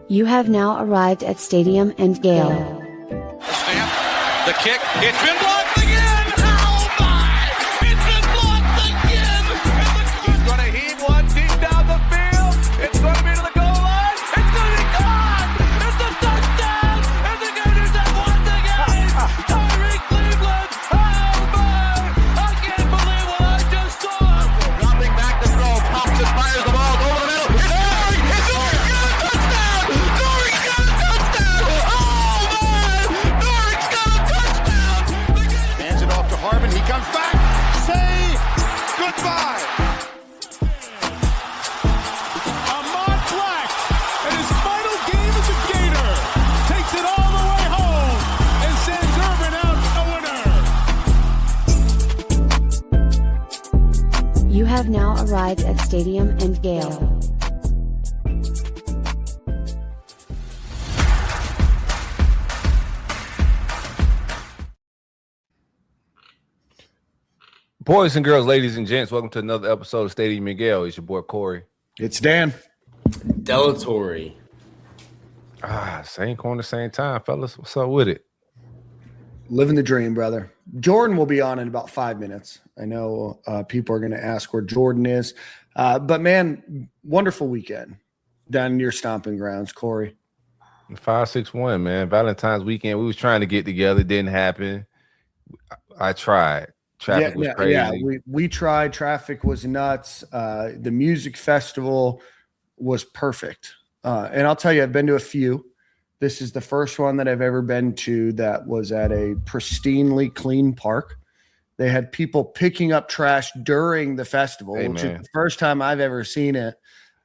You have now arrived at Stadium and Gale. The snap, the kick, it's been blocked again! Oh my! It's been blocked again! He's going to heave one deep down the field. It's going to be to the goal line. It's going to be gone! It's a touchdown! And the Gators have won the game! Tyreek Cleveland! Oh my! I can't believe what I just saw! Dropping back to throw, pops and fires the ball over the middle. It's Corey! It's Corey! Got a touchdown! Corey's got a touchdown! Oh my! Corey's got a touchdown! Hands it off to Harvin. He comes back. Say goodbye. Ahmad Black, in his final game as a Gator, takes it all the way home and sends Urban out a winner. You have now arrived at Stadium and Gale. Boys and girls, ladies and gents, welcome to another episode of Stadium and Gale. It's your boy Corey. It's Dan. Delatory. Same corner, same time, fellas. What's up with it? Living the dream, brother. Jordan will be on in about 5 minutes. I know people are going to ask where Jordan is. But, man, wonderful weekend down in your stomping grounds, Corey. 5-6-1, man. Valentine's weekend. We was trying to get together. It didn't happen. I tried. Traffic was crazy. Yeah, we tried. Traffic was nuts. The music festival was perfect. And I'll tell you, I've been to a few. This is the first one that I've ever been to that was at a pristinely clean park. They had people picking up trash during the festival, which is the first time I've ever seen it.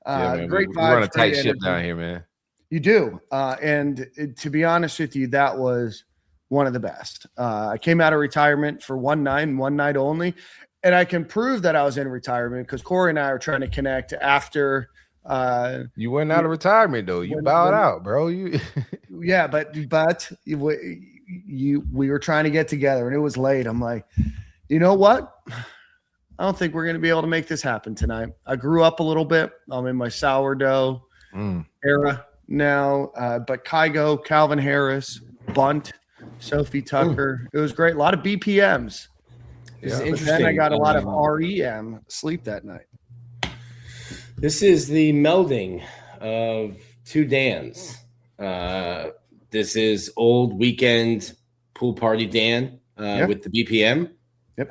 Great vibes. We run a tight ship down here, man. You do. And to be honest with you, that was one of the best. I came out of retirement for one night only. And I can prove that I was in retirement because Corey and I are trying to connect after. You went out of retirement, though. You bowed out, bro. Yeah, but we were trying to get together and it was late. I'm like, you know what? I don't think we're going to be able to make this happen tonight. I grew up a little bit. I'm in my sourdough era now. But Kygo, Calvin Harris, Bunt, Sophie Tucker. It was great. A lot of BPMs. This is But interesting. then I got a lot of REM sleep that night. This is the melding of two Dans. This is old weekend pool party Dan with the BPM. Yep.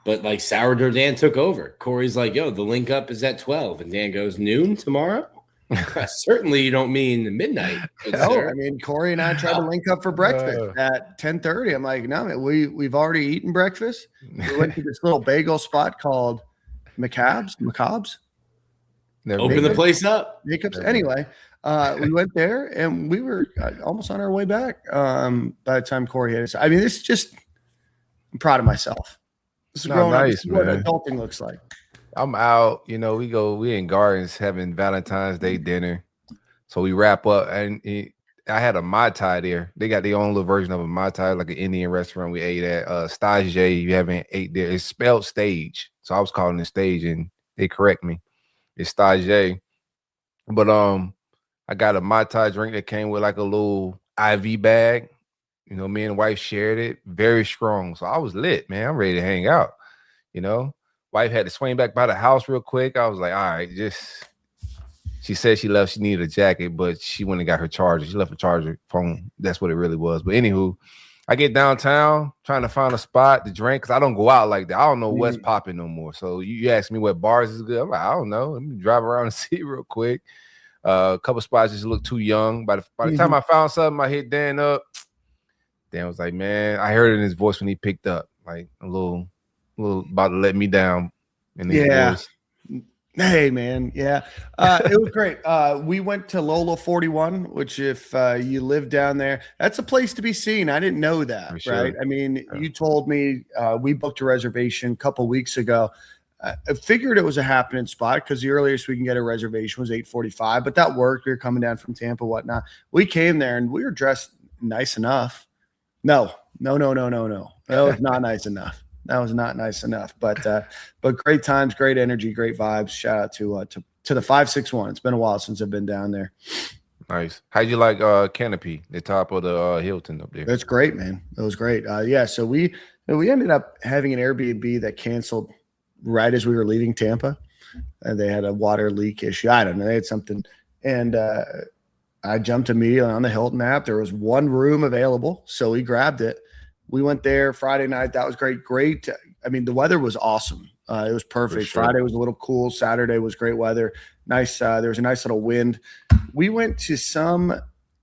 But like sourdough Dan took over. Corey's like, yo, the link up is at 12. And Dan goes, noon tomorrow? Certainly you don't mean midnight. No, I mean, Corey and I tried to link up for breakfast at 10:30. I'm like, no, man, we've already eaten breakfast. We went to this little bagel spot called McCabe's. Open the place up. Anyway, we went there and we were almost on our way back by the time Corey hit us. I mean, this is just – I'm proud of myself. This is growing up. This is what adulting looks like. I'm out. You know, we in Gardens having Valentine's Day dinner. So we wrap up. And I had a Mai Tai there. They got their own little version of a Mai Tai, like an Indian restaurant we ate at. Stage, you haven't ate there. It's spelled stage. So I was calling it stage and they correct me. It's Stage. But I got a Mai Tai drink that came with like a little IV bag. You know, me and the wife shared it. Very strong. So I was lit, man. I'm ready to hang out. You know, wife had to swing back by the house real quick. I was like, all right, she said she left. She needed a jacket, but she went and got her charger. She left her charger phone. That's what it really was. But anywho, I get downtown trying to find a spot to drink because I don't go out like that. I don't know what's popping no more. So you ask me what bars is good. I'm like, I don't know. Let me drive around and see real quick. A couple spots just look too young. By the time I found something, I hit Dan up. Dan was like, man, I heard it in his voice when he picked up, like a little about to let me down. In his voice. Hey, man. Yeah. It was great. We went to Lola 41, which if you live down there, that's a place to be seen. I didn't know that, right? I mean, you told me we booked a reservation a couple weeks ago. I figured it was a happening spot because the earliest we can get a reservation was 8:45, but that worked. We were coming down from Tampa, whatnot. We came there and we were dressed nice enough. No. That was not nice enough. That was not nice enough. But great times, great energy, great vibes. Shout out to to the 561. It's been a while since I've been down there. Nice. How'd you like Canopy, the top of the Hilton up there? That's great, man. It was great. Yeah, so we ended up having an Airbnb that canceled right as we were leaving Tampa. They had a water leak issue. I don't know. They had something. And I jumped immediately on the Hilton app. There was one room available, so we grabbed it. We went there Friday night. That was great. Great. I mean, the weather was awesome. It was perfect. Sure. Friday was a little cool. Saturday was great weather. Nice. There was a nice little wind. We went to some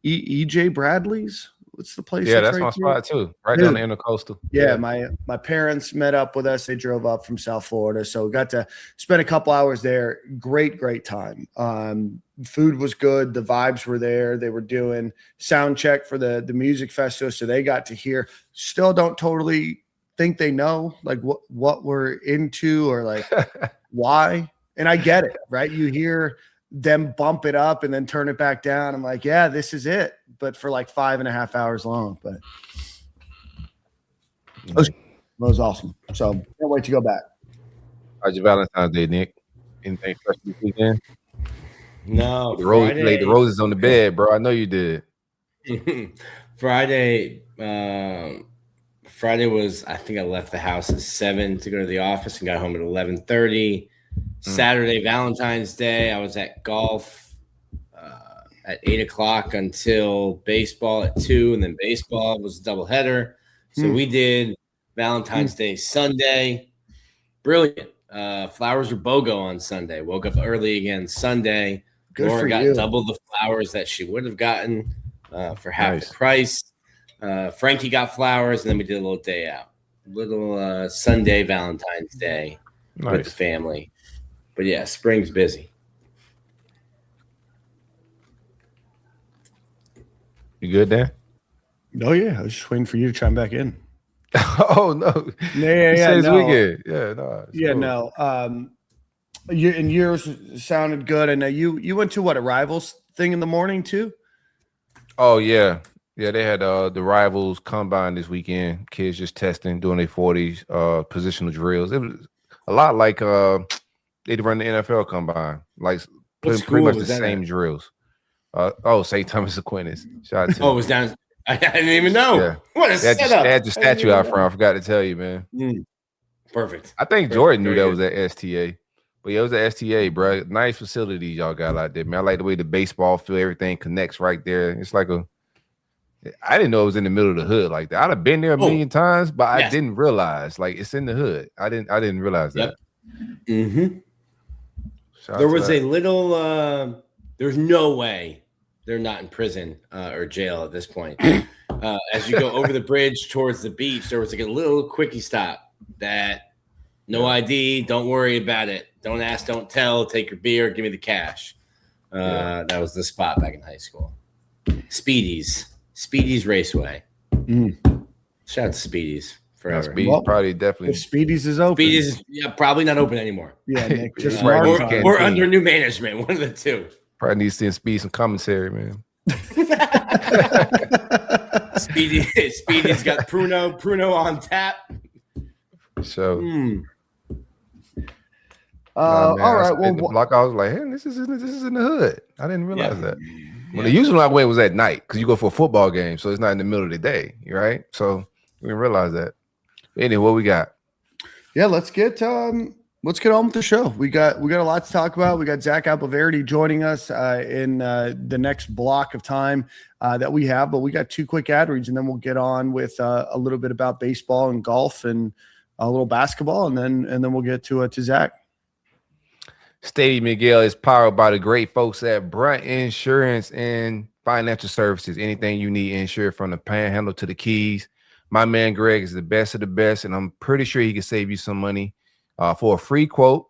EJ Bradley's. What's the place? Yeah, that's right my spot too. Right down the intercoastal. Yeah, my parents met up with us. They drove up from South Florida, so we got to spend a couple hours there. Great time. Food was good. The vibes were there. They were doing sound check for the music festival, so they got to hear. Still don't totally think they know like what we're into or like why. And I get it, right? You hear them bump it up and then turn it back down. I'm like, yeah, this is it. But for like 5.5 hours long. But it was awesome. So can't wait to go back. How's your Valentine's Day, Nick? Anything special this weekend? No. Laid the roses on the bed, bro. I know you did. Friday was, I think I left the house at 7 to go to the office and got home at 11:30. Saturday, Valentine's Day, I was at golf at 8 o'clock until baseball at 2, and then baseball was a doubleheader. So we did Valentine's Day Sunday. Brilliant. Flowers were BOGO on Sunday. Woke up early again Sunday. Laura got double the flowers that she would have gotten for half the price. Frankie got flowers, and then we did a little day out. Little Sunday Valentine's Day with the family. But yeah, spring's busy. You good there? Oh yeah, I was just waiting for you to chime back in. Oh no! Yeah. No. Weekend. Yeah, no. Yeah, cool. No. Yours sounded good. I know you went to a Rivals thing in the morning too. Oh yeah. They had the Rivals combine this weekend. Kids just testing, doing their 40s, positional drills. It was a lot like they run the NFL combine, like pretty much the same drills. St. Thomas Aquinas. Shout out to it was down. I didn't even know. Yeah. What a setup. They had the statue out front. I forgot to tell you, man. Perfect. I think Jordan knew that was at STA. But yeah, it was at STA, bro. Nice facilities y'all got out there, man. I like the way the baseball field, everything connects right there. It's like I didn't know it was in the middle of the hood like that. I'd have been there a million times, but I didn't realize like it's in the hood. I didn't realize that. Mm-hmm. There was a little there's no way they're not in prison or jail at this point. As you go over the bridge towards the beach, there was like a little quickie stop that no ID, don't worry about it. Don't ask, don't tell, take your beer, give me the cash. That was the spot back in high school. Speedy's Raceway. Shout out to Speedy's forever. Speedy's probably definitely. If Speedy's is open. Speedy's probably not open anymore. Yeah, Nick, just or under new management. One of the two. Probably needs to Speedy some commissary, man. Speedy's got Pruno on tap. So. All right. Well, block, I was like, hey, this is in the hood. I didn't realize that. Well, the usual way was at night because you go for a football game, so it's not in the middle of the day, right? So we didn't realize that. But anyway, what we got? Yeah, let's get on with the show. We got a lot to talk about. We got Zach Abolverdi joining us in the next block of time that we have, but we got 2 quick ad reads, and then we'll get on with a little bit about baseball and golf and a little basketball, and then we'll get to Zach. Stadium and Gale is powered by the great folks at Brunt Insurance and Financial Services. Anything you need insured from the Panhandle to the Keys. My man Greg is the best of the best, and I'm pretty sure he can save you some money for a free quote.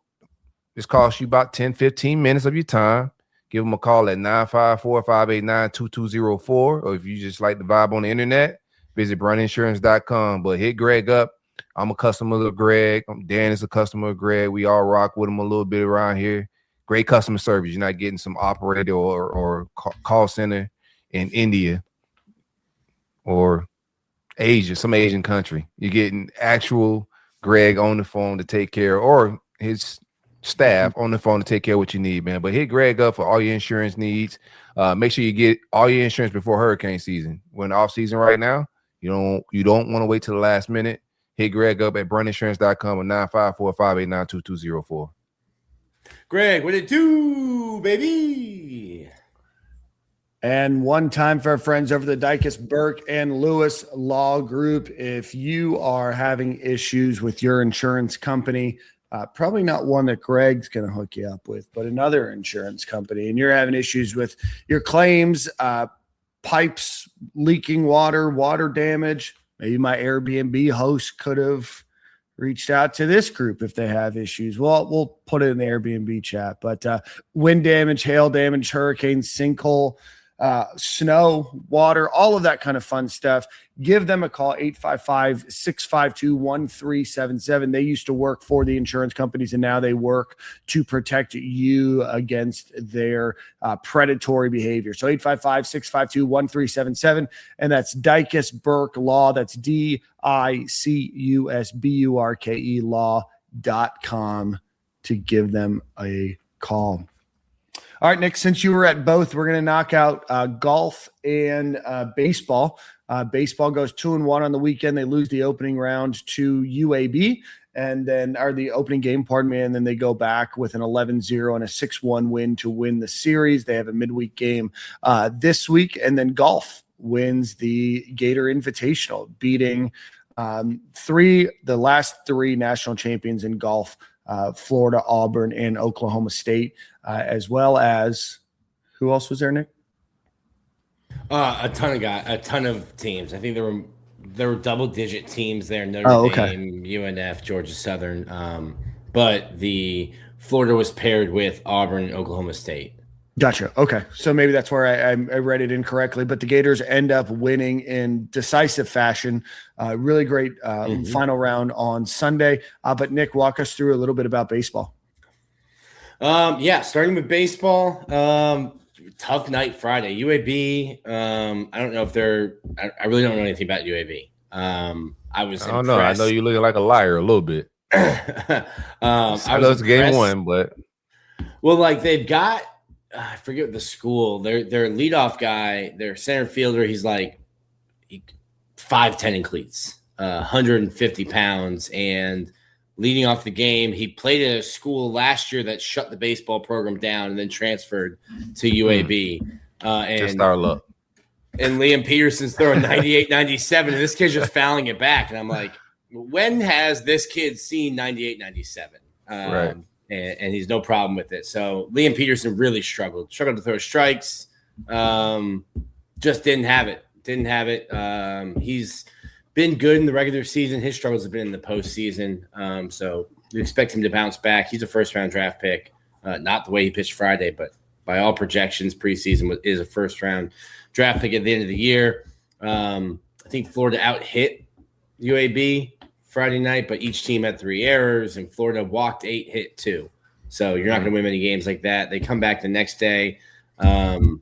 This costs you about 10, 15 minutes of your time. Give him a call at 954-589-2204, or if you just like the vibe on the internet, visit bruntinsurance.com. But hit Greg up. I'm a customer of Greg. Dan is a customer of Greg. We all rock with him a little bit around here. Great customer service. You're not getting some operator or call center in India or Asia, some Asian country. You're getting actual Greg on the phone to take care of, or his staff on the phone to take care of what you need, man. But hit Greg up for all your insurance needs. Make sure you get all your insurance before hurricane season. We're in off season right now. You don't want to wait till the last minute. Hit Greg up at bruntinsurance.com or 954-589-2204. Greg, what it do, baby? And one time for our friends over the Dicus, Burke, and Lewis Law Group. If you are having issues with your insurance company, probably not one that Greg's going to hook you up with, but another insurance company, and you're having issues with your claims, pipes leaking water damage, maybe my Airbnb host could have reached out to this group if they have issues. Well, we'll put it in the Airbnb chat. But wind damage, hail damage, hurricane, sinkhole, snow, water, all of that kind of fun stuff. Give them a call, 855-652-1377. They used to work for the insurance companies, and now they work to protect you against their predatory behavior. So 855-652-1377, and that's Dicus Burke Law. That's DICUSBURKE law.com to give them a call. All right, Nick, since you were at both, we're going to knock out golf and baseball. Baseball goes 2-1 on the weekend. They lose the opening round to UAB, and then the opening game, and then they go back with an 11-0 and a 6-1 win to win the series. They have a midweek game this week, and then golf wins the Gator Invitational, beating the last three national champions in golf, Florida, Auburn, and Oklahoma State, as well as who else was there, Nick? A ton of teams. I think there were double-digit teams there. Notre Dame, UNF, Georgia Southern. But the Florida was paired with Auburn and Oklahoma State. Gotcha. Okay. So maybe that's where I read it incorrectly, but the Gators end up winning in decisive fashion. Really great final round on Sunday. But Nick, walk us through a little bit about baseball. Starting with baseball, tough night Friday. UAB, I don't know if I really don't know anything about UAB. I don't know. I know you looking like a liar a little bit. I know it's game one, but. Well, like they've got, I forget the school. Their leadoff guy, their center fielder, he's like 5'10" in cleats, 150 pounds, and leading off the game. He played at a school last year that shut the baseball program down and then transferred to UAB. Just our luck. And Liam Peterson's throwing 98, 97, and this kid's just fouling it back. And I'm like, when has this kid seen 98, 97? Right. And he's no problem with it. So Liam Peterson really struggled to throw strikes. Just didn't have it. He's been good in the regular season. His struggles have been in the postseason. So we expect him to bounce back. He's a first-round draft pick. Not the way he pitched Friday, but by all projections, preseason is a first-round draft pick at the end of the year. I think Florida out-hit UAB Friday night, but each team had 3 errors, and Florida walked 8, hit 2. So you're not going to win many games like that. They come back the next day and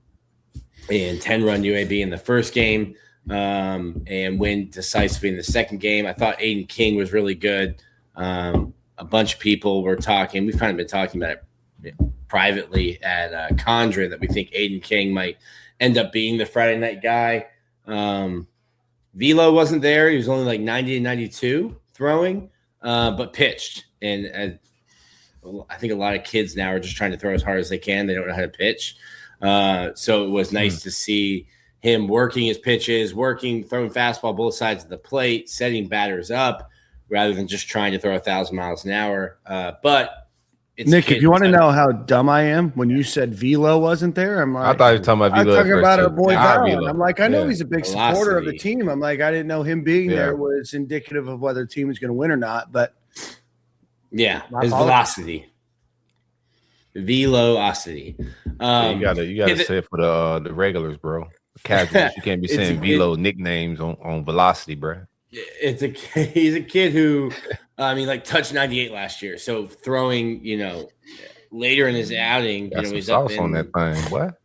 10-run UAB in the first game and win decisively in the second game. I thought Aiden King was really good. A bunch of people were talking. We've kind of been talking about it privately at Condra that we think Aiden King might end up being the Friday night guy. Velo wasn't there. He was only like 90 and 92 throwing, but pitched. And I think a lot of kids now are just trying to throw as hard as they can. They don't know how to pitch. So it was nice to see him working his pitches, throwing fastball both sides of the plate, setting batters up rather than just trying to throw 1,000 miles an hour. But it's Nick, if you want to know how dumb I am, when you said Velo wasn't there, I'm like, I thought you were talking about Velo. I'm talking about our boy Velo. I'm like, I know he's a big Velocity. Supporter of the team. I'm like, I didn't know him being there was indicative of whether the team was going to win or not. But yeah, his velocity. Velocity. You gotta say it for the regulars, bro. The casuals, you can't be saying Velo nicknames on velocity, bro. He's a kid who touched 98 last year. So throwing, later in his outing, he's up on that thing. What?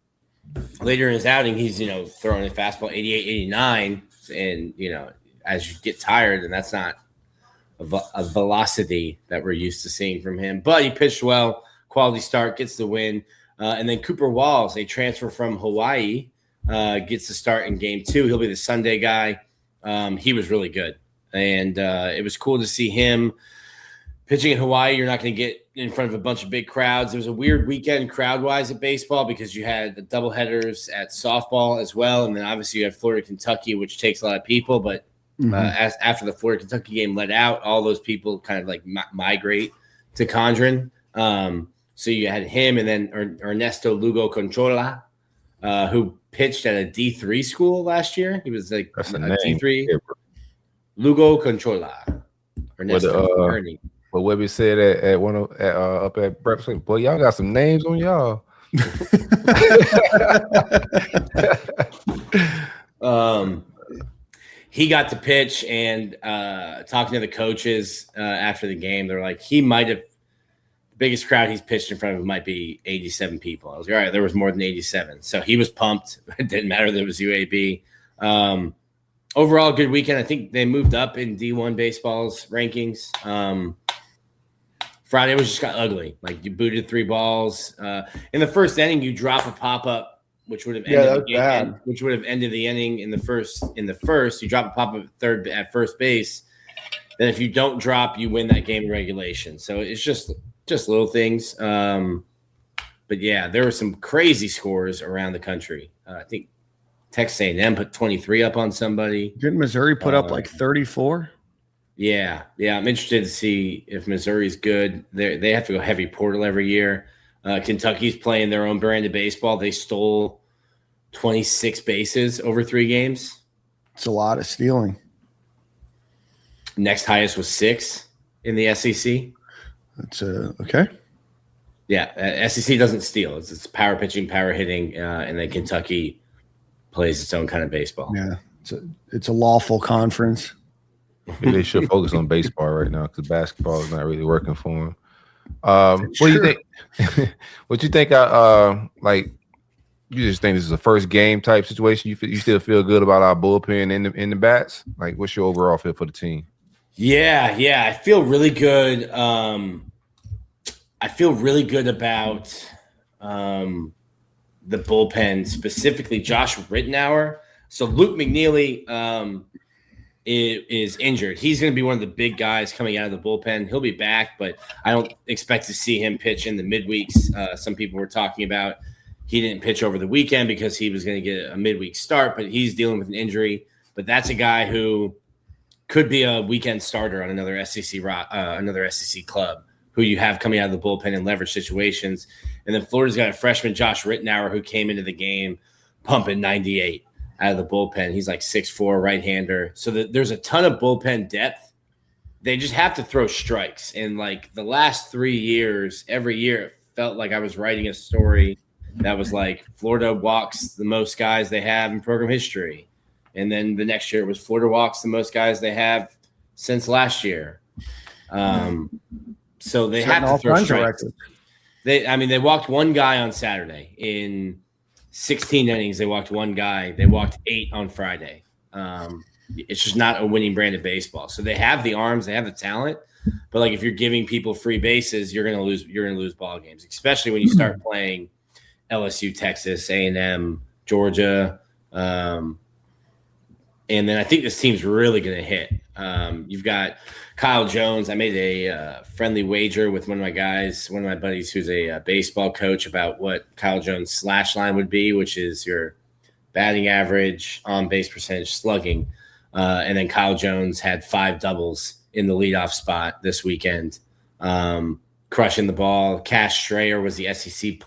Later in his outing, he's throwing a fastball 88, 89, and as you get tired, and that's not a velocity that we're used to seeing from him. But he pitched well, quality start, gets the win. And then Cooper Walls, a transfer from Hawaii, gets the start in game 2. He'll be the Sunday guy. He was really good. And it was cool to see him pitching in Hawaii. You're not going to get in front of a bunch of big crowds. There was a weird weekend crowd-wise at baseball because you had the doubleheaders at softball as well. And then obviously you had Florida, Kentucky, which takes a lot of people. But after the Florida, Kentucky game let out, all those people kind of like migrate to Condren. So you had him and then Ernesto Lugo Conchola, who pitched at a D3 school last year. He was like a D3. Lugo Conchola. Ernesto Ernie. But what we said up at breakfast, boy, y'all got some names on y'all. He got to pitch, and talking to the coaches after the game, they're like, he might have the biggest crowd he's pitched in front of might be 87 people. I was like, all right, there was more than 87. So he was pumped. It didn't matter that it was UAB. Overall, good weekend. I think they moved up in D1 baseball's rankings. Friday was just got ugly. Like you booted 3 balls. In the first inning, you drop a pop-up, which would have ended the inning in the first. You drop a pop-up at first base. Then if you don't drop, you win that game in regulation. So it's just little things. But yeah, there were some crazy scores around the country. I think Texas A&M put 23 up on somebody. Didn't Missouri put up like 34? Yeah. I'm interested to see if Missouri's good. They have to go heavy portal every year. Kentucky's playing their own brand of baseball. They stole 26 bases over 3 games. It's a lot of stealing. Next highest was 6 in the SEC. That's okay. Yeah, SEC doesn't steal. It's power pitching, power hitting, and then Kentucky plays its own kind of baseball. Yeah, it's a lawful conference. Maybe they should focus on baseball right now because basketball is not really working for them. What do you think? What you think? Like, you just think this is a first game type situation? You still feel good about our bullpen in the bats? Like, what's your overall feel for the team? Yeah, I feel really good. I feel really good about the bullpen, specifically Josh Rittenauer. So Luke McNeely is injured. He's going to be one of the big guys coming out of the bullpen. He'll be back, but I don't expect to see him pitch in the midweeks. Some people were talking about he didn't pitch over the weekend because he was going to get a midweek start, but he's dealing with an injury. But that's a guy who could be a weekend starter on another SEC club who you have coming out of the bullpen in leverage situations. And then Florida's got a freshman, Josh Rittenauer, who came into the game pumping 98 out of the bullpen. He's like 6'4", right-hander. So there's a ton of bullpen depth. They just have to throw strikes. And like the last 3 years, every year it felt like I was writing a story that was like Florida walks the most guys they have in program history. And then the next year it was Florida walks the most guys they have since last year. So they have to throw strikes. They walked one guy on Saturday in 16 innings. They walked one guy. They walked 8 on Friday. It's just not a winning brand of baseball. So they have the arms, they have the talent, but like if you're giving people free bases, you're gonna lose ball games, especially when you start playing LSU, Texas, A&M, Georgia. And then I think this team's really going to hit. You've got Kyle Jones. I made a friendly wager with one of my buddies who's a baseball coach about what Kyle Jones' slash line would be, which is your batting average, on-base percentage, slugging. And then Kyle Jones had 5 doubles in the leadoff spot this weekend, crushing the ball. Cash Strayer was the SEC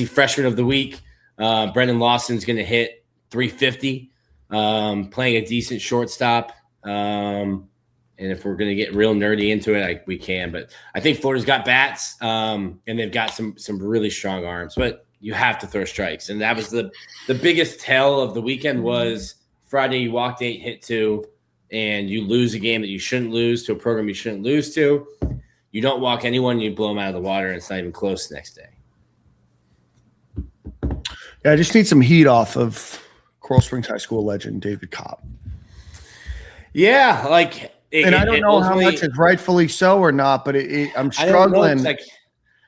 freshman of the week. Brendan Lawson's going to hit 350. Playing a decent shortstop. And if we're going to get real nerdy into it, we can. But I think Florida's got bats, and they've got some really strong arms. But you have to throw strikes. And that was the biggest tell of the weekend was Friday you walked 8, hit 2, and you lose a game that you shouldn't lose to a program you shouldn't lose to. You don't walk anyone, you blow them out of the water, and it's not even close the next day. Yeah, I just need some heat off of Coral Springs High School legend David Kopp. Yeah, like I don't know how much is rightfully so or not, but I'm struggling. Like,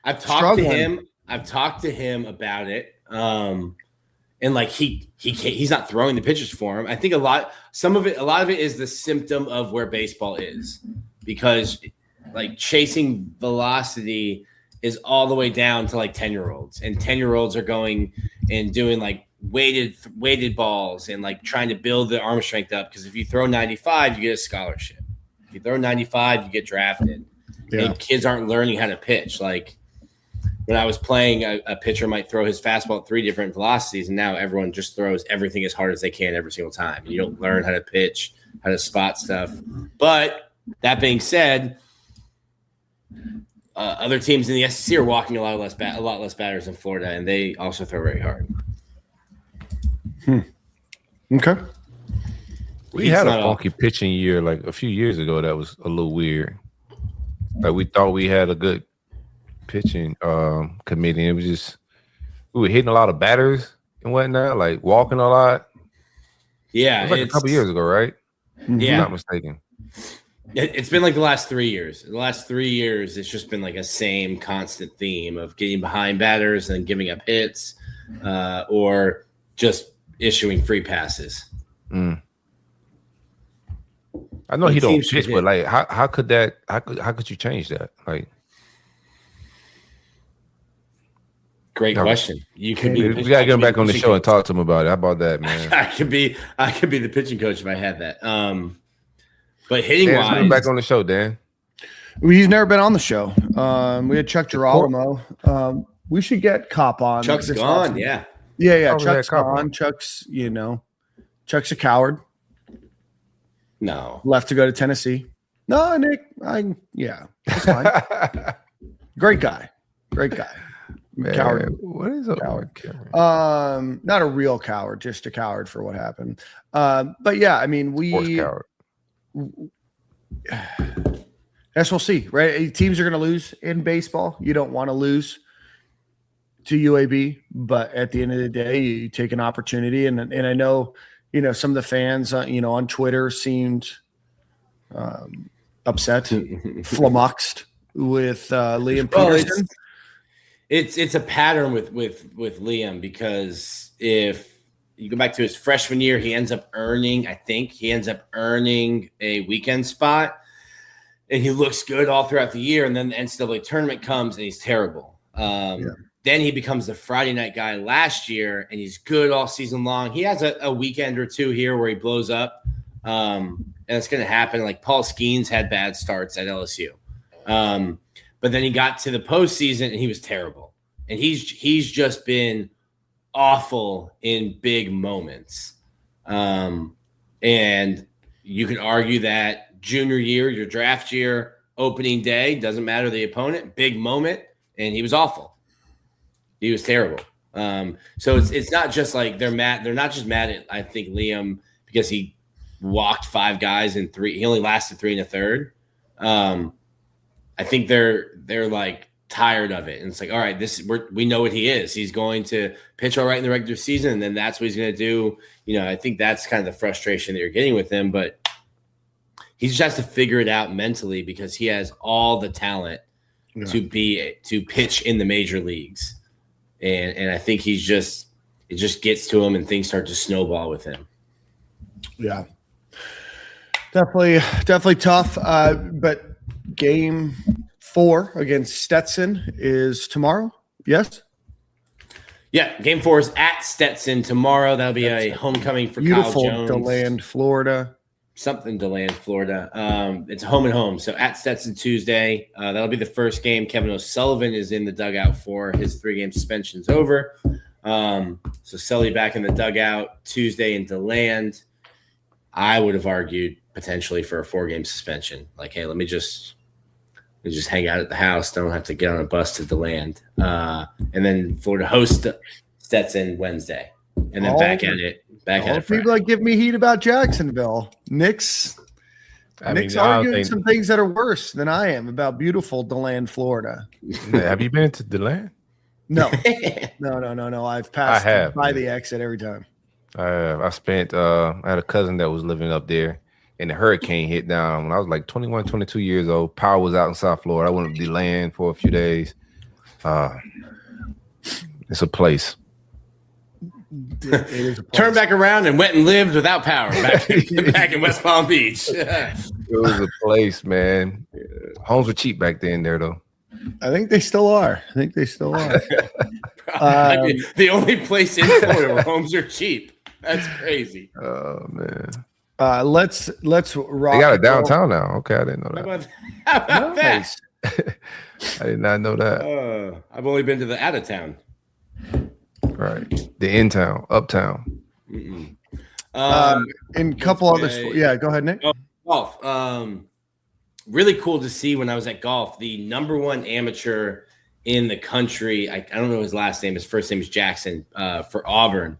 I've talked to him about it. And like he's not throwing the pitches for him. I think a lot of it is the symptom of where baseball is, because like chasing velocity is all the way down to like 10-year-olds, and 10-year-olds are going and doing like weighted balls and like trying to build the arm strength up, because if you throw 95, you get a scholarship. If you throw 95, you get drafted. Yeah. And kids aren't learning how to pitch. Like when I was playing, a pitcher might throw his fastball at 3 different velocities, and now everyone just throws everything as hard as they can every single time. And you don't learn how to pitch, how to spot stuff. But that being said, other teams in the SEC are walking a lot less batters than Florida, and they also throw very hard. Okay. We had a funky pitching year like a few years ago that was a little weird. Like we thought we had a good pitching committee. It was just we were hitting a lot of batters and whatnot, like walking a lot. Yeah, it was like a couple years ago, right? Yeah, I'm not mistaken. It's been like the last 3 years. The last 3 years, it's just been like a same constant theme of getting behind batters and giving up hits, or just issuing free passes. I know he don't pitch, but like, how could you change that? Like, great question. You could be. We gotta get him back on the show and talk to him about it. How about that, man? I could be the pitching coach if I had that. But hitting wise, back on the show, Dan. He's never been on the show. We had Chuck Girolamo. We should get Cop on. Chuck's gone. Yeah. Chuck's gone. Chuck's a coward. No. Left to go to Tennessee. No, Nick. That's fine. Great guy. Man, coward. What is a coward? Not a real coward, just a coward for what happened. But yeah, I mean, guess we'll see, right? Teams are going to lose in baseball. You don't want to lose to UAB, but at the end of the day, you take an opportunity. And I know, some of the fans, on Twitter seemed upset, flummoxed with Liam Peterson. It's a pattern with Liam, because if you go back to his freshman year, he ends up earning a weekend spot, and he looks good all throughout the year. And then the NCAA tournament comes and he's terrible. Then he becomes the Friday night guy last year, and he's good all season long. He has a weekend or two here where he blows up, and it's going to happen. Like Paul Skeens had bad starts at LSU, but then he got to the postseason and he was terrible. And he's just been awful in big moments. And you can argue that junior year, your draft year, opening day, doesn't matter the opponent, big moment, and he was awful. He was terrible. So it's not just like they're mad. They're not just mad at, I think, Liam because he walked 5 guys in 3. He only lasted 3 1/3. I think they're like tired of it, and it's like, all right, we know what he is. He's going to pitch all right in the regular season, and then that's what he's going to do. I think that's kind of the frustration that you're getting with him, but he just has to figure it out mentally, because he has all the talent to pitch in the major leagues. And I think it just gets to him, and things start to snowball with him. Yeah, definitely tough. But game 4 against Stetson is tomorrow. Yes. Yeah, game 4 is at Stetson tomorrow. That'll be a homecoming for Kyle Jones. Beautiful DeLand, Florida. Something DeLand, Florida. It's home and home. So at Stetson Tuesday. That'll be the first game. Kevin O'Sullivan is in the dugout for his 3-game suspension's over. So Sully back in the dugout Tuesday in DeLand. I would have argued potentially for a 4-game suspension. Like, hey, let me just hang out at the house. Don't have to get on a bus to DeLand. And then Florida hosts Stetson Wednesday. And then back at it. People that give me heat about Jacksonville. Nick's arguing some things that are worse than I am about beautiful DeLand, Florida. Have you been to DeLand? No. No. I've passed by the exit every time. I spent. I had a cousin that was living up there. and the hurricane hit down when I was like 21, 22 years old. Power was out in South Florida. I went to DeLand for a few days. It's a place. It is a place. Turned back around and went and lived without power back in West Palm Beach. It was a place, man. Homes were cheap back then there, though. I think they still are. The only place in Florida where homes are cheap. That's crazy. Oh, man. Let's rock. They got a downtown now. Okay, I didn't know that. How about that? I did not know that. I've only been to the out of town. Right. The in-town, uptown. And a couple others. Yeah, go ahead, Nick. Golf. Really cool to see when I was at golf. The number one amateur in the country. I don't know his last name. His first name is Jackson for Auburn.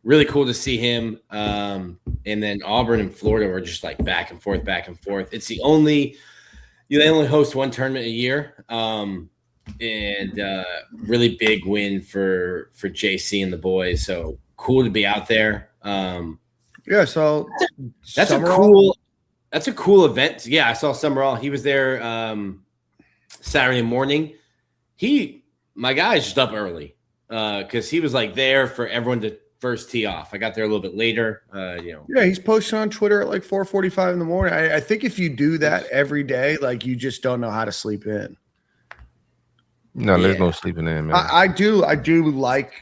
Really cool to see him. And then Auburn and Florida were just like back and forth. It's the only they only host one tournament a year. And really big win for JC and the boys. So cool to be out there. Yeah, so that's Sumrall? a cool event. Yeah, I saw Sumrall. He was there Saturday morning. My guy's just up early because he was like there for everyone to first tee off. I got there a little bit later. Yeah, he's posting on Twitter at like 4:45 in the morning. I think if you do that every day, like you just don't know how to sleep in. No, there's no sleeping in, man. I do like.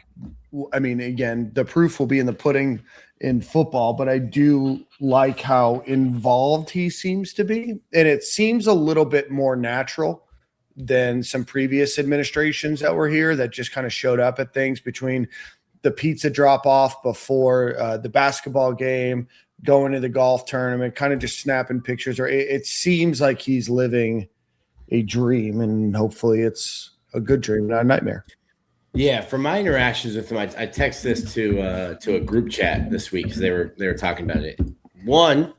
I mean, again, the proof will be in the pudding in football, but I do like how involved he seems to be, and it seems a little bit more natural than some previous administrations that were here that just kind of showed up at things between the pizza drop off before the basketball game, going to the golf tournament, kind of just snapping pictures. Or it seems like he's living a dream, and hopefully it's a good dream, not a nightmare. Yeah, from my interactions with him, I texted this to a group chat this week because they were talking about it. One,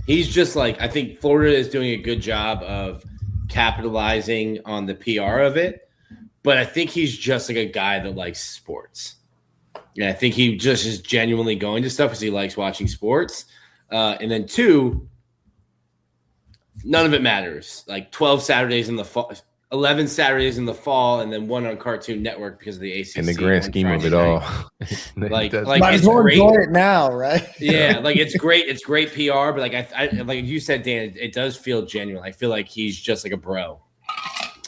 he's just like, I think Florida is doing a good job of capitalizing on the PR of it, but I think he's just like a guy that likes sports. And I think he just is genuinely going to stuff because he likes watching sports. And then two, none of it matters. Like 12 Saturdays in the fall, 11 Saturdays in the fall, and then one on Cartoon Network because of the ACC. In the grand scheme of it all. like might as well enjoy it now, right? Yeah, like it's great. It's great PR, but like I like you said, Dan, it does feel genuine. I feel like he's just like a bro.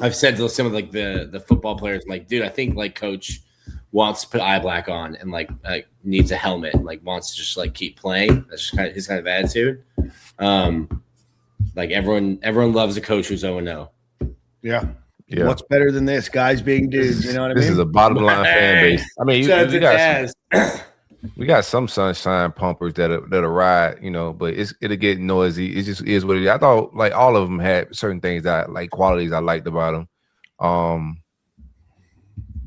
I've said to some of like the football players, I'm like, dude, I think like coach wants to put eye black on and like needs a helmet and like wants to just like keep playing. That's just kind of his kind of attitude. Like everyone loves a coach who's 0-0. Yeah. What's better than this? Guys being dudes, you know what I mean? This is a bottom line fan base. I mean, we got some sunshine pumpers that'll ride, but it'll get noisy. It just is what it is. I thought like all of them had certain things qualities I liked about them.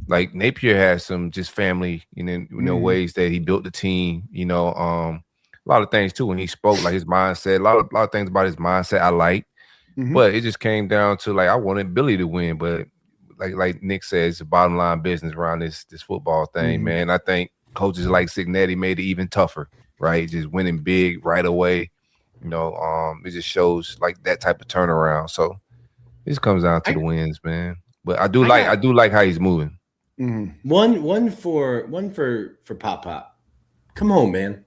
Like Napier has some just family, ways that he built the team, a lot of things too when he spoke, like his mindset, a lot of things about his mindset I like. Mm-hmm. But it just came down to like I wanted Billy to win, but like Nick said, it's a bottom line business around this football thing, mm-hmm. man. I think coaches like Signetti made it even tougher, right? Just winning big right away, it just shows like that type of turnaround. So it just comes down to the wins, man. But I do like how he's moving. Mm-hmm. One for Pop. Come on, man.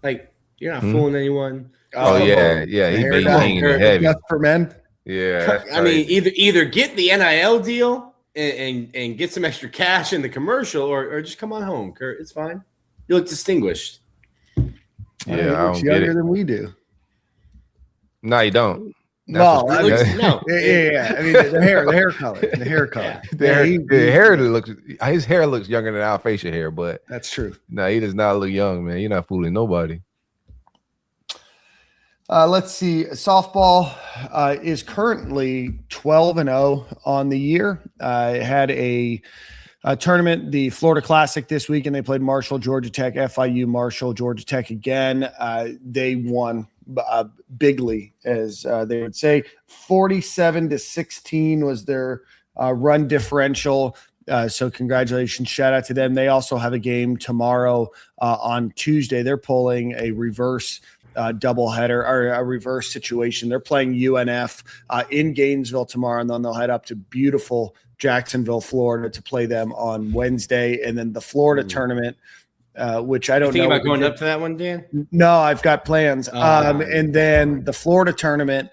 Like you're not fooling anyone. Oh yeah. He been hanging heavy. Just for men. Yeah. I mean, either get the NIL deal and get some extra cash in the commercial, or just come on home, Kurt. It's fine. You look distinguished. Yeah, I don't younger than we do. No, you don't. No. Yeah. I mean, the hair color. The hair looks. His hair looks younger than our facial hair, but that's true. No, he does not look young, man. You're not fooling nobody. Let's see. Softball is currently 12-0 on the year. Had a tournament, the Florida Classic this week, and they played Marshall, Georgia Tech, FIU, Marshall, Georgia Tech again. They won bigly, as they would say. 47-16 was their run differential. So congratulations. Shout out to them. They also have a game tomorrow on Tuesday. They're pulling a reverse doubleheader or a reverse situation. They're playing UNF in Gainesville tomorrow, and then they'll head up to beautiful Jacksonville, Florida to play them on Wednesday. And then the Florida tournament, which I don't know. About going up to that one, Dan? No, I've got plans. And then the Florida tournament,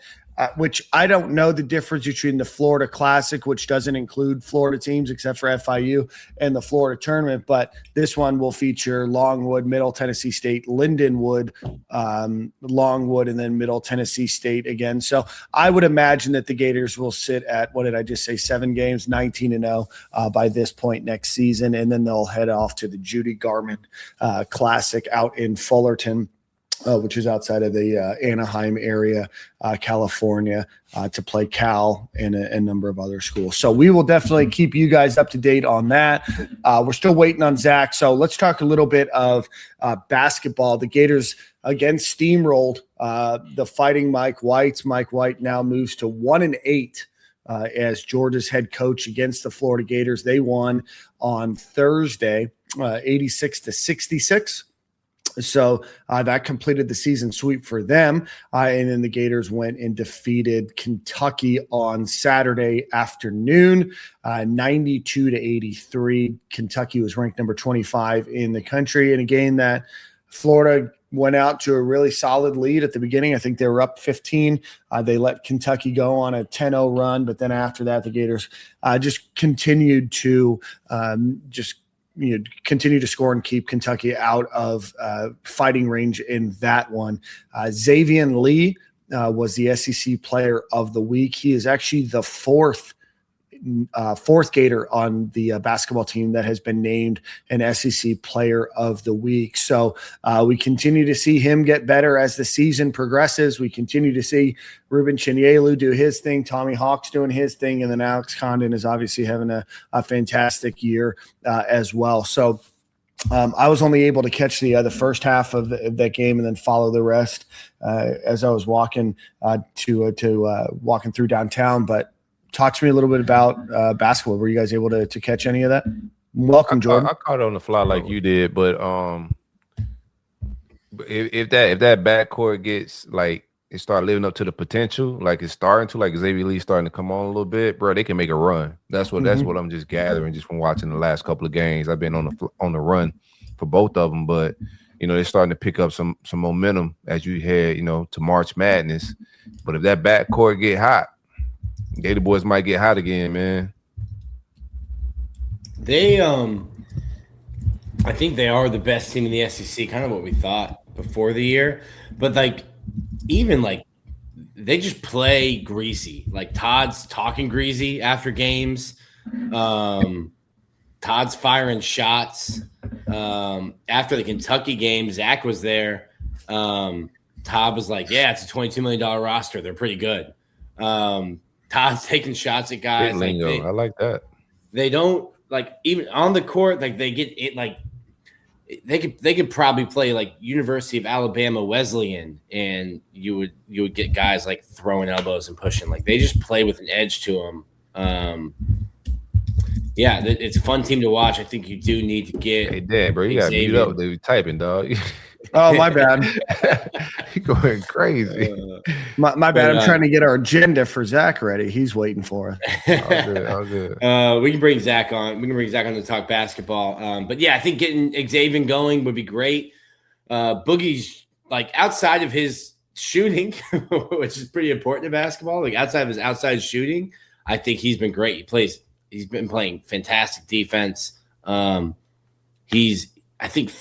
which I don't know the difference between the Florida Classic, which doesn't include Florida teams except for FIU, and the Florida tournament. But this one will feature Longwood, Middle Tennessee State, Lindenwood, Longwood, and then Middle Tennessee State again. So I would imagine that the Gators will sit at, what did I just say, 7 games, 19-0 by this point next season. And then they'll head off to the Judy Garment Classic out in Fullerton, which is outside of the Anaheim area, California, to play Cal and a number of other schools. So we will definitely keep you guys up to date on that. We're still waiting on Zach. So let's talk a little bit of basketball. The Gators, again, steamrolled the Fighting Mike Whites. Mike White now moves to 1-8 as Georgia's head coach against the Florida Gators. They won on Thursday, 86-66. So that completed the season sweep for them. And then the Gators went and defeated Kentucky on Saturday afternoon, 92-83. Kentucky was ranked number 25 in the country. And a game that Florida went out to a really solid lead at the beginning. I think they were up 15. They let Kentucky go on a 10-0 run. But then after that, the Gators just continued to continue to score and keep Kentucky out of fighting range in that one. Xavier Lee was the SEC Player of the Week. He is actually the fourth Gator on the basketball team that has been named an SEC Player of the Week. So we continue to see him get better as the season progresses. We continue to see Ruben Chinyelu do his thing, Tommy Hawk's doing his thing, and then Alex Condon is obviously having a fantastic year as well. So I was only able to catch the first half of that game and then follow the rest as I was walking walking through downtown. But talk to me a little bit about basketball. Were you guys able to catch any of that? Welcome, Jordan. I caught it on the fly like you did, but if that backcourt gets like it start living up to the potential, like it's starting to, like Xavier Lee starting to come on a little bit, bro, they can make a run. That's what I'm just gathering just from watching the last couple of games. I've been on the run for both of them, but they're starting to pick up some momentum as you head to March Madness. But if that backcourt get hot, Gator boys might get hot again, man. They, I think they are the best team in the SEC, kind of what we thought before the year. But, they just play greasy. Like, Todd's talking greasy after games. Todd's firing shots. After the Kentucky game, Zach was there. Todd was like, yeah, it's a $22 million roster. They're pretty good. Todd's taking shots at guys. I like that. They don't even on the court. They get it. They could probably play University of Alabama Wesleyan, and you would get guys throwing elbows and pushing. They just play with an edge to them. Yeah, it's a fun team to watch. I think you do need to get. Hey, Dad, bro, you got beat up. They were typing, dog. Oh, my bad. You're going crazy. My bad. I'm trying to get our agenda for Zach ready. He's waiting for us. All good. We can bring Zach on. We can bring Zach on to talk basketball. But yeah, I think getting Xavier going would be great. Boogie's outside of his shooting, which is pretty important in basketball. Outside of his outside shooting, I think he's been great. He's been playing fantastic defense. He's, I think,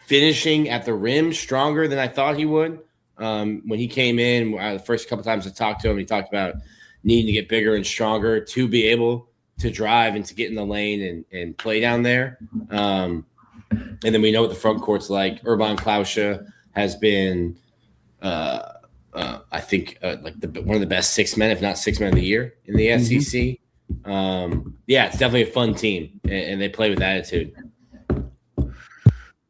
finishing at the rim stronger than I thought he would. When he came in, the first couple times I talked to him, he talked about needing to get bigger and stronger to be able to drive and to get in the lane and play down there. And then we know what the front court's like. Urban Klauscha has been, I think, one of the best 6 men, if not 6 men of the year in the SEC. Yeah, it's definitely a fun team, and they play with attitude.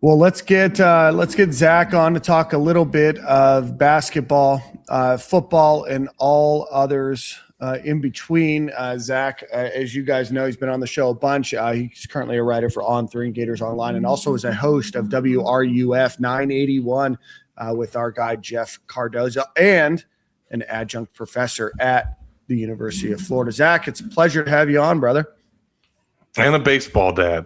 Well, let's get Zach on to talk a little bit of basketball, football, and all others in between. Zach, as you guys know, he's been on the show a bunch. He's currently a writer for On3 and Gators Online, and also is a host of WRUF 981 with our guy Jeff Cardozo, and an adjunct professor at the University of Florida. Zach, it's a pleasure to have you on, brother. And a baseball dad.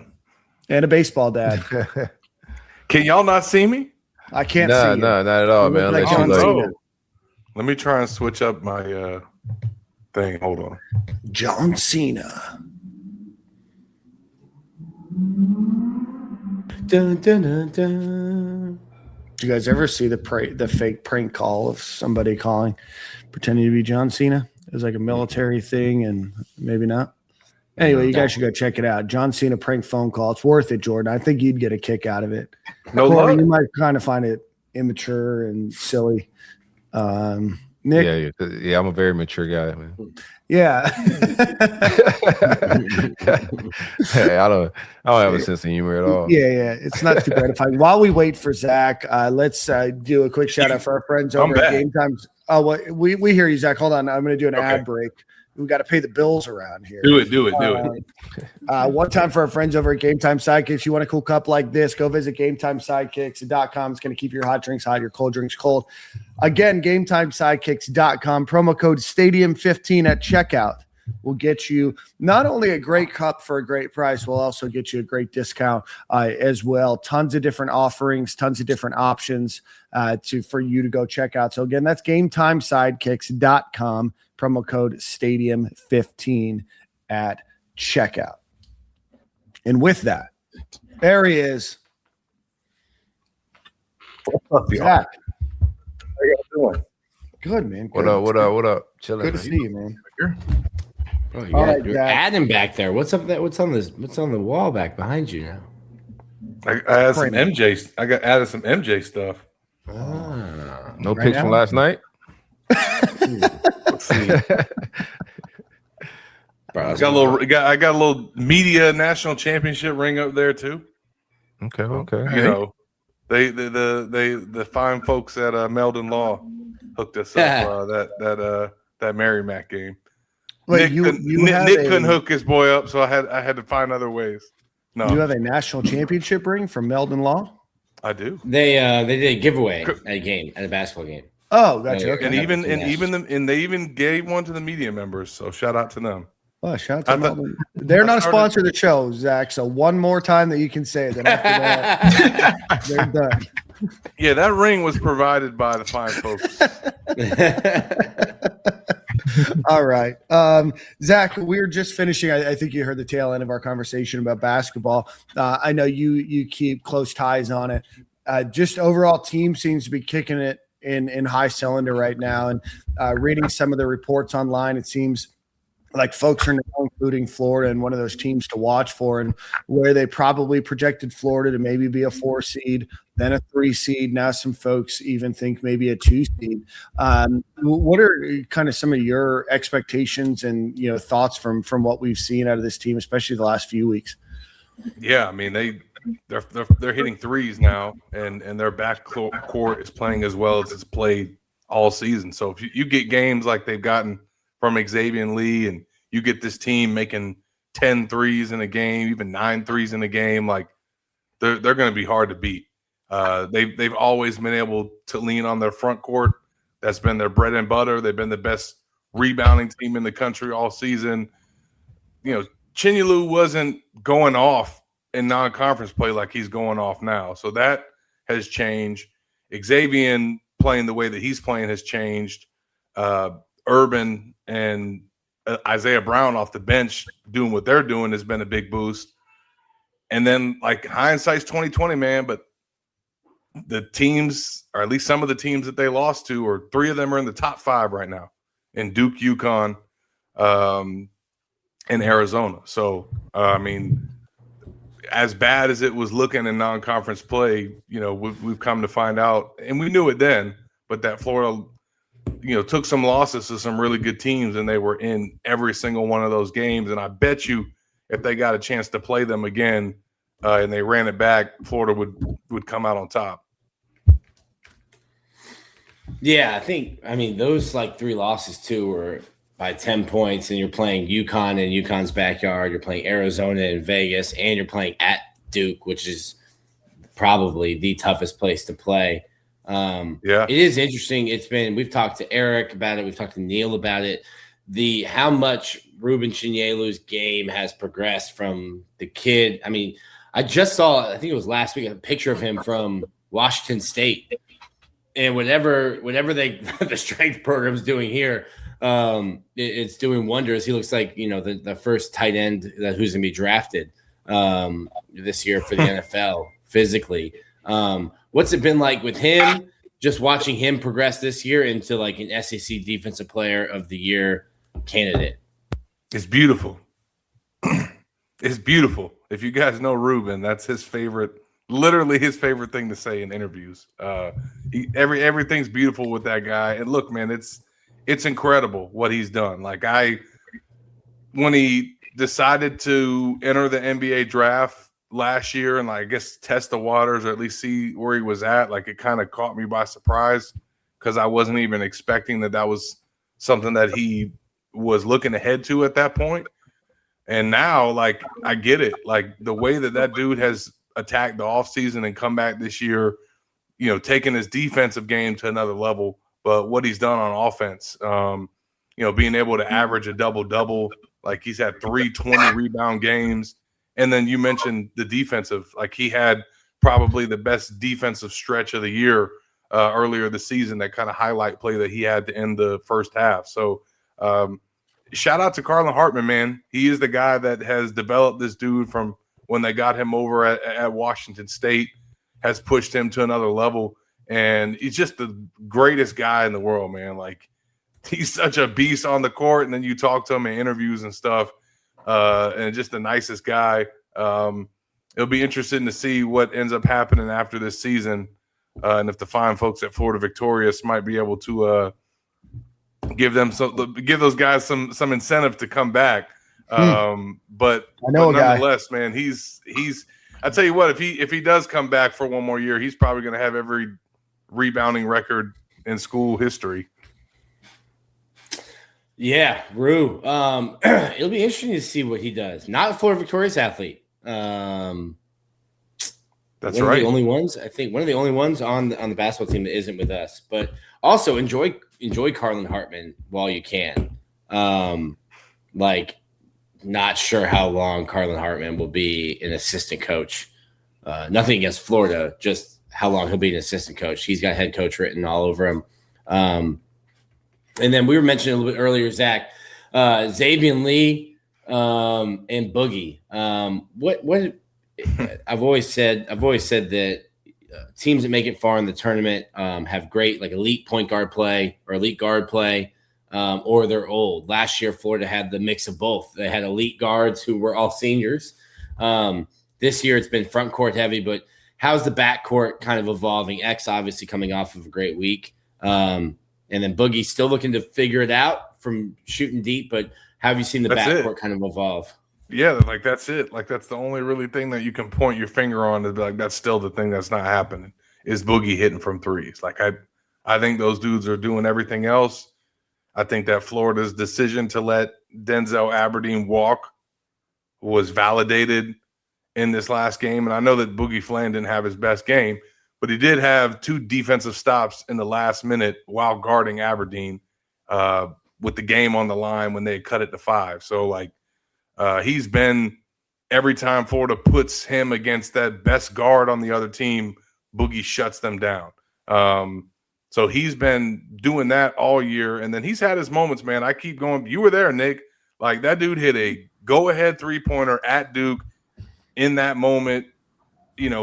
Can y'all not see me? I can't see you. No, not at all, man. Like Oh, no. Let me try and switch up my thing. Hold on. John Cena. Dun, dun, dun, dun. Did you guys ever see the fake prank call of somebody calling, pretending to be John Cena? It was like a military thing, and maybe not. Anyway, you guys should go check it out. John Cena prank phone call. It's worth it, Jordan. I think you'd get a kick out of it. No Corey, love. you might kind of find it immature and silly. Nick, Yeah, I'm a very mature guy, man. yeah. Hey, I don't have a sense of humor at all. Yeah. It's not too gratifying. While we wait for Zach, let's do a quick shout out for our friends over at Game Times. Oh, well, we hear you, Zach. Hold on. I'm going to do an ad break. We got to pay the bills around here. Do it. One time for our friends over at Game Time Sidekicks. You want a cool cup like this, go visit GameTimeSidekicks.com. It's going to keep your hot drinks hot, your cold drinks cold. Again, GameTimeSidekicks.com. Promo code Stadium15 at checkout will get you not only a great cup for a great price, we'll also get you a great discount as well. Tons of different offerings, tons of different options for you to go check out. So again, that's GameTimeSidekicks.com. Promo code Stadium15 at checkout. And with that, there he is. Zach. How you doing? Good, man. What Good. up? Chilling. Good to see you, man. Oh, All right, you're Zach. adding back there. What's up? What's on the wall back behind you now? I had some MJ. I got added some MJ stuff. No pics from last night? Let's see. I got a little media national championship ring up there too. Okay. You know, the fine folks at Meldon Law hooked us up that Merrimack game. Wait, Nick couldn't hook his boy up, so I had to find other ways. No, you have a national championship ring from Meldon Law? I do. They did a giveaway at a basketball game. Oh, gotcha. Okay. And they even gave one to the media members. So shout out to them. Oh, shout out to Meldon. They're not a sponsor of the show, Zach. So one more time that you can say it. Then after that, they're done. Yeah, that ring was provided by the fine folks. All right. Zach, we were just finishing. I think you heard the tail end of our conversation about basketball. I know you keep close ties on it. Just overall team seems to be kicking it in high cylinder right now. And reading some of the reports online, it seems like folks are now including Florida in one of those teams to watch for, and where they probably projected Florida to maybe be a 4 seed, then a 3 seed. Now some folks even think maybe a 2 seed. What are kind of some of your expectations and thoughts from what we've seen out of this team, especially the last few weeks? Yeah, I mean they're hitting threes now, and their backcourt is playing as well as it's played all season. So if you get games like they've gotten from Xavier Lee, and you get this team making 10 threes in a game, even 9 threes in a game, like they're going to be hard to beat. They've always been able to lean on their front court. That's been their bread and butter. They've been the best rebounding team in the country all season. Chinyelu wasn't going off in non-conference play like he's going off now. So that has changed. Xavier playing the way that he's playing has changed. Urban and Isaiah Brown off the bench doing what they're doing has been a big boost. And then, like, hindsight's 2020, man, but the teams, or at least some of the teams that they lost to, or 3 of them are in the top 5 right now, in Duke, UConn, and Arizona. So, I mean, as bad as it was looking in non-conference play, we've come to find out, and we knew it then, but that Florida – took some losses to some really good teams, and they were in every single one of those games. And I bet you if they got a chance to play them again and they ran it back, Florida would come out on top. Yeah, I mean, those 3 losses too were by 10 points and you're playing UConn in UConn's backyard, you're playing Arizona in Vegas, and you're playing at Duke, which is probably the toughest place to play. It is interesting. We've talked to Eric about it. We've talked to Neil about it. How much Ruben Chinielu's game has progressed from the kid. I mean, I just saw, I think it was last week, a picture of him from Washington State. And whatever the strength program's doing here, it's doing wonders. He looks like, the first tight end who's going to be drafted this year for the NFL physically. What's it been like with him, just watching him progress this year into like an SEC Defensive Player of the Year candidate? It's beautiful. It's beautiful. If you guys know Ruben, that's his favorite, literally his favorite thing to say in interviews. Everything's beautiful with that guy. And look, man, it's incredible what he's done. Like when he decided to enter the NBA draft last year and I guess test the waters or at least see where he was at, like it kind of caught me by surprise because I wasn't even expecting that was something that he was looking ahead to at that point. And now, like, I get it. Like the way that dude has attacked the offseason and come back this year, taking his defensive game to another level, but what he's done on offense, being able to average a double-double, like he's had 3 20 rebound games. And then you mentioned the defensive, like he had probably the best defensive stretch of the year earlier this season, that kind of highlight play that he had to end the first half. So shout out to Carlin Hartman, man. He is the guy that has developed this dude from when they got him over at Washington State, has pushed him to another level. And he's just the greatest guy in the world, man. Like he's such a beast on the court. And then you talk to him in interviews and stuff, and just the nicest guy. It'll be interesting to see what ends up happening after this season. And if the fine folks at Florida Victorious might be able to give those guys some incentive to come back. But nonetheless, man, he's I tell you what, if he does come back for one more year, he's probably going to have every rebounding record in school history. Yeah, Rue. It'll be interesting to see what he does. Not a Florida Victorious athlete. That's one right. Of the only ones, I think, one of the only ones on the basketball team that isn't with us. But also enjoy Carlin Hartman while you can. Not sure how long Carlin Hartman will be an assistant coach. Nothing against Florida, just how long he'll be an assistant coach. He's got head coach written all over him. And then we were mentioning a little bit earlier, Zach, Xavier Lee and Boogie. What I've always said that teams that make it far in the tournament have great elite point guard play or elite guard play, or they're old. Last year, Florida had the mix of both. They had elite guards who were all seniors. This year, it's been front court heavy, but how's the back court kind of evolving? X obviously coming off of a great week. And then Boogie still looking to figure it out from shooting deep, but how have you seen the backcourt kind of evolve? Yeah, that's it. That's the only really thing that you can point your finger on to be like, that's still the thing that's not happening is Boogie hitting from threes. I think those dudes are doing everything else. I think that Florida's decision to let Denzel Aberdeen walk was validated in this last game. And I know that Boogie Flan didn't have his best game, but he did have 2 defensive stops in the last minute while guarding Aberdeen with the game on the line when they cut it to 5. So, he's been every time Florida puts him against that best guard on the other team, Boogie shuts them down. So he's been doing that all year. And then he's had his moments, man. I keep going. You were there, Nick. That dude hit a go-ahead three-pointer at Duke in that moment,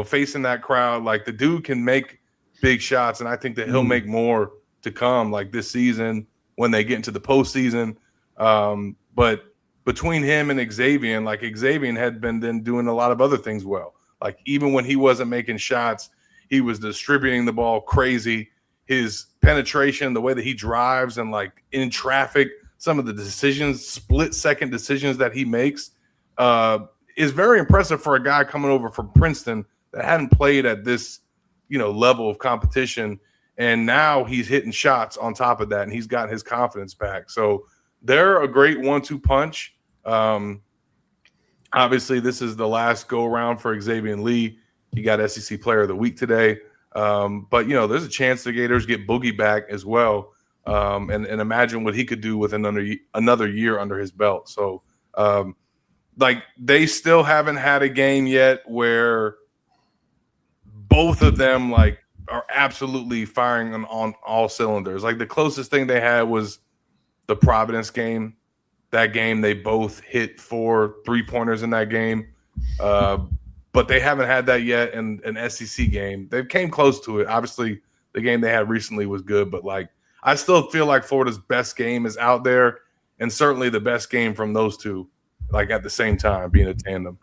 facing that crowd. The dude can make big shots, and I think that he'll make more to come this season when they get into the postseason. But between him and Xavier, Xavier had been then doing a lot of other things well. Even when he wasn't making shots, he was distributing the ball crazy. His penetration, the way that he drives and in traffic, some of the decisions, split-second decisions that he makes is very impressive for a guy coming over from Princeton that hadn't played at this, level of competition. And now he's hitting shots on top of that, and he's got his confidence back. So they're a great 1-2 punch. Obviously, this is the last go around for Xavier Lee. He got SEC Player of the Week today. But, there's a chance the Gators get Boogie back as well. And imagine what he could do with another year under his belt. So, they still haven't had a game yet where both of them, are absolutely firing on all cylinders. The closest thing they had was the Providence game. That game, they both hit 4 3-pointers in that game. But they haven't had that yet in an SEC game. They came close to it. Obviously, the game they had recently was good, but I still feel like Florida's best game is out there, and certainly the best game from those two, at the same time, being a tandem.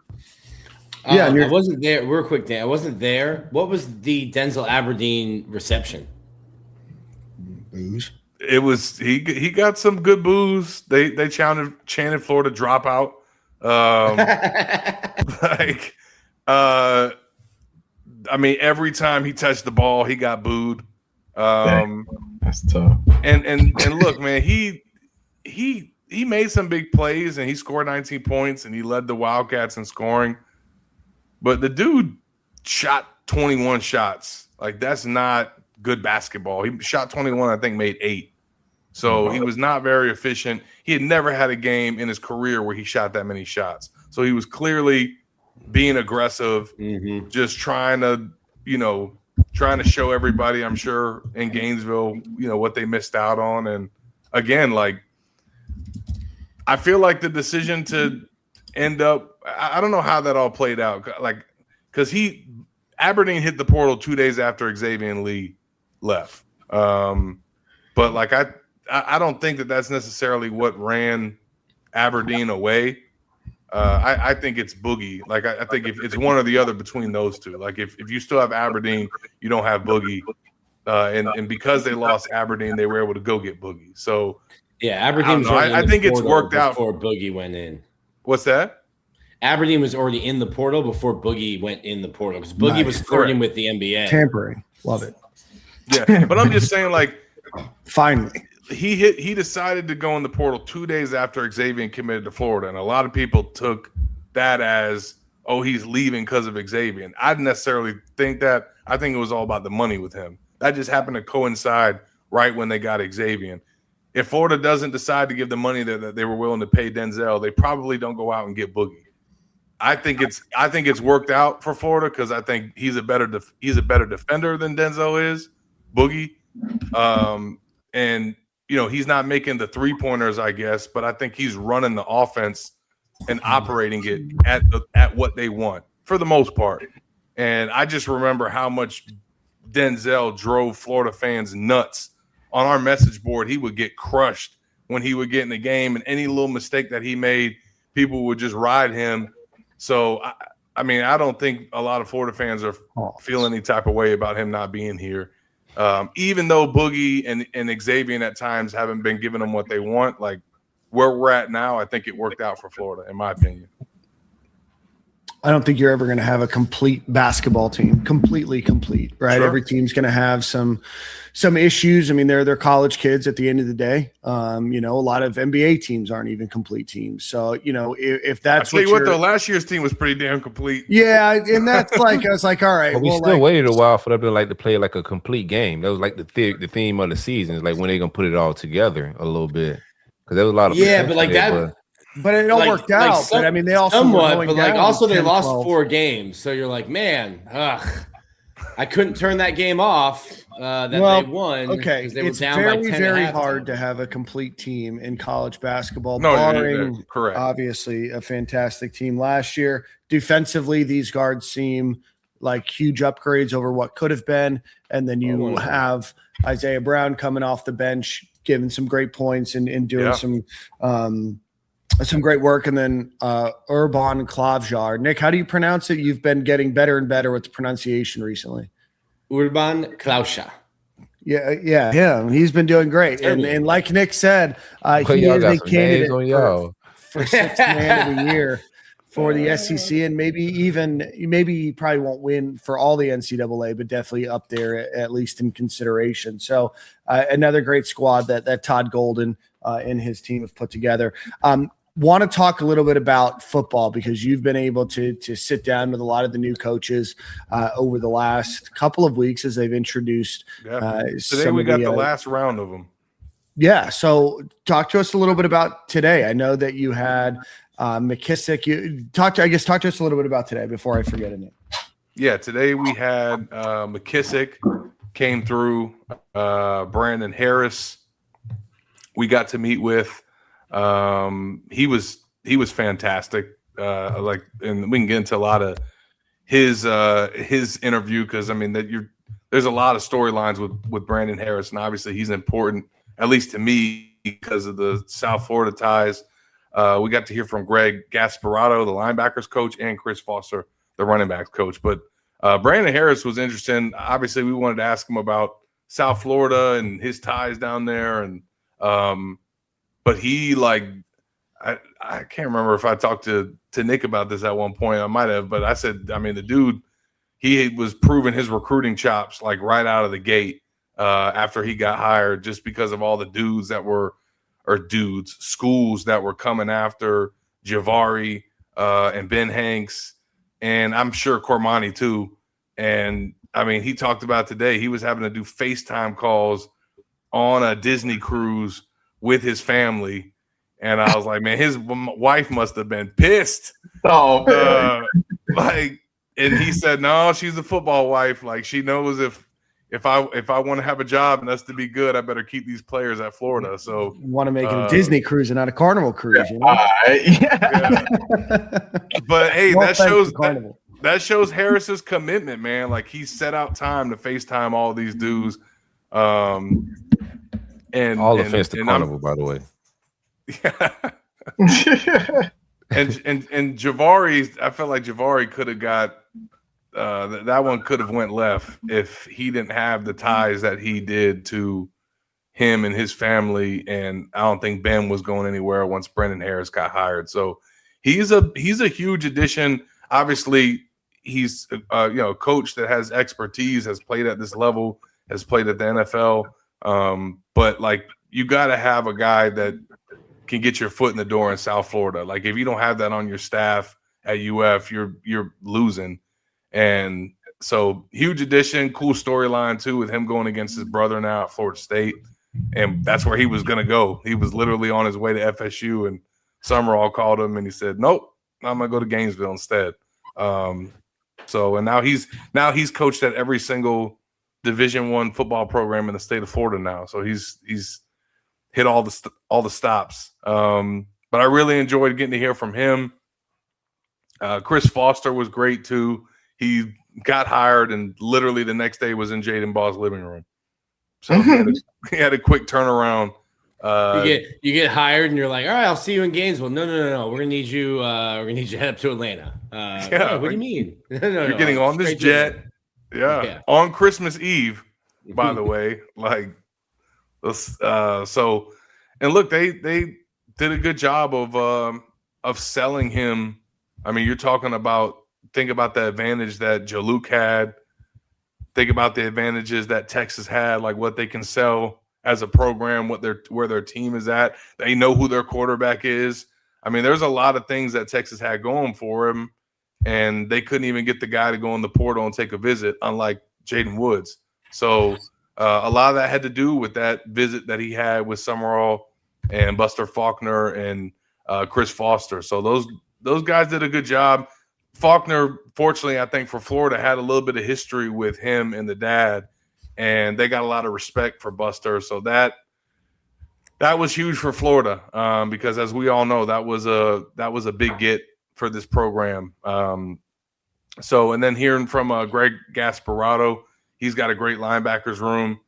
Yeah, I wasn't there. Real quick, Dan. I wasn't there. What was the Denzel Aberdeen reception? Booze. It was he got some good booze. They chanted Florida dropout. Every time he touched the ball, he got booed. That's tough. And look, man, he made some big plays and he scored 19 points and he led the Wildcats in scoring. But the dude shot 21 shots. That's not good basketball. He shot 21, I think made 8. So he was not very efficient. He had never had a game in his career where he shot that many shots. So he was clearly being aggressive, just trying to show everybody, I'm sure, in Gainesville, what they missed out on. And again, I feel like the decision to end up, I don't know how that all played out. Because Aberdeen hit the portal 2 days after Xavier Lee left. But I don't think that that's necessarily what ran Aberdeen away. I think it's Boogie. I think if it's one or the other between those two. If you still have Aberdeen, you don't have Boogie. And because they lost Aberdeen, they were able to go get Boogie. So yeah, Aberdeen. I think it's worked out before Boogie went in. What's that? Aberdeen was already in the portal before Boogie went in the portal because Boogie was flirting with the NBA. Tampering, love it. Yeah, but I'm just saying, finally. He decided to go in the portal 2 days after Xavier committed to Florida, and a lot of people took that as, he's leaving because of Xavier. And I didn't necessarily think that. I think it was all about the money with him. That just happened to coincide right when they got Xavier. If Florida doesn't decide to give the money that they were willing to pay Denzel, they probably don't go out and get Boogie. I think it's worked out for Florida because I think he's a better defender than Denzel is, Boogie. And he's not making the 3-pointers, I guess, but I think he's running the offense and operating it at what they want for the most part. And I just remember how much Denzel drove Florida fans nuts. On our message board, he would get crushed when he would get in the game, and any little mistake that he made, people would just ride him. So, I don't think a lot of Florida fans are feeling any type of way about him not being here. Even though Boogie and Xavier at times haven't been giving them what they want, where we're at now, I think it worked out for Florida, in my opinion. I don't think you're ever going to have a complete basketball team, completely complete, right? Sure. Every team's going to have some issues. They're college kids at the end of the day. A lot of NBA teams aren't even complete teams. So, if that's the last year's team was pretty damn complete. Yeah, and that's I was all right. But we still waited a while for them to play a complete game. That was the theme of the season. Is when they're gonna put it all together a little bit because there was a lot of But it all worked out. But they also somewhat. But also they lost 4 games, so you're man, I couldn't turn that game off. They won. Okay, they were it's down very, by 10 very hard to have a complete team in college basketball. Barring, correct. Obviously, a fantastic team last year. Defensively, these guards seem like huge upgrades over what could have been. And then you have Isaiah Brown coming off the bench, giving some great points and doing some great work. And then Urban Klavjar. Nick, how do you pronounce it? You've been getting better and better with the pronunciation recently. Urban Klavjar. Yeah. He's been doing great. And like Nick said, he is a candidate for 6th man of the year for the SEC, and maybe you probably won't win for all the NCAA, but definitely up there at least in consideration. So another great squad that Todd Golden and his team have put together. Want to talk a little bit about football because you've been able to sit down with a lot of the new coaches over the last couple of weeks as they've introduced. Today we got the last round of them. Yeah. So talk to us a little bit about today. I know that you had McKissick. Talk to us a little bit about today before I forget it. Yeah. Today we had McKissick came through, Brandon Harris. We got to meet with. He was fantastic. And we can get into a lot of his interview because I mean there's a lot of storylines with Brandon Harris, and obviously he's important, at least to me, because of the South Florida ties. We got to hear from Greg Gasparato, the linebackers coach, and Chris Foster, the running backs coach. But Brandon Harris was interesting. Obviously, we wanted to ask him about South Florida and his ties down there, and but he I can't remember if I talked to Nick about this at one point. I might have, but I said, I mean, the dude, he was proving his recruiting chops like right out of the gate after he got hired, just because of all the schools that were coming after Javari and Ben Hanks, and I'm sure Cormani too. And I mean, he talked about today, he was having to do FaceTime calls on a Disney cruise with his family. And I was like, man, his wife must have been pissed. Oh, man. And he said, no, she's a football wife. Like, she knows if I want to have a job and that's to be good, I better keep these players at Florida. So you want to make it a Disney cruise and not a Carnival cruise. Yeah. You know? Yeah. But hey, that shows Harris's commitment, man. Like, he set out time to FaceTime all these dudes. And all offense to Carnival, by the way. Yeah. and Javari, I felt like Javari could have got that one could have went left if he didn't have the ties that he did to him and his family. And I don't think Ben was going anywhere once Brendan Harris got hired. So he's a huge addition. Obviously, he's a coach that has expertise, has played at this level, has played at the NFL. But like, you got to have a guy that can get your foot in the door in South Florida. Like, if you don't have that on your staff at UF, you're losing. And so, huge addition, cool storyline too, with him going against his brother now at Florida State. And that's where he was going to go. He was literally on his way to FSU, and Sumrall called him and he said, nope, I'm going to go to Gainesville instead. And now he's coached at every single Division I football program in the state of Florida now. So he's hit all the stops. But I really enjoyed getting to hear from him. Chris Foster was great too. He got hired and literally the next day was in Jaden Ball's living room. So he had a quick turnaround. You get hired and you're like, all right, I'll see you in Gainesville. No. We're gonna need you. We're gonna need you to head up to Atlanta. What do you mean? You're getting on this jet. Yeah, on Christmas Eve, by the way. Like, so, and look, they did a good job of selling him. I mean, you're talking about, think about the advantage that Jaluk had. Think about the advantages that Texas had, like what they can sell as a program, where their team is at. They know who their quarterback is. I mean, there's a lot of things that Texas had going for him, and they couldn't even get the guy to go in the portal and take a visit, unlike Jaden Woods. So a lot of that had to do with that visit that he had with Sumrall and Buster Faulkner and Chris Foster. So those guys did a good job. Faulkner, fortunately, I think for Florida, had a little bit of history with him and the dad, and they got a lot of respect for Buster. So that was huge for Florida because, as we all know, that was a big get for this program. And then hearing from Greg Gasparato, he's got a great linebackers room.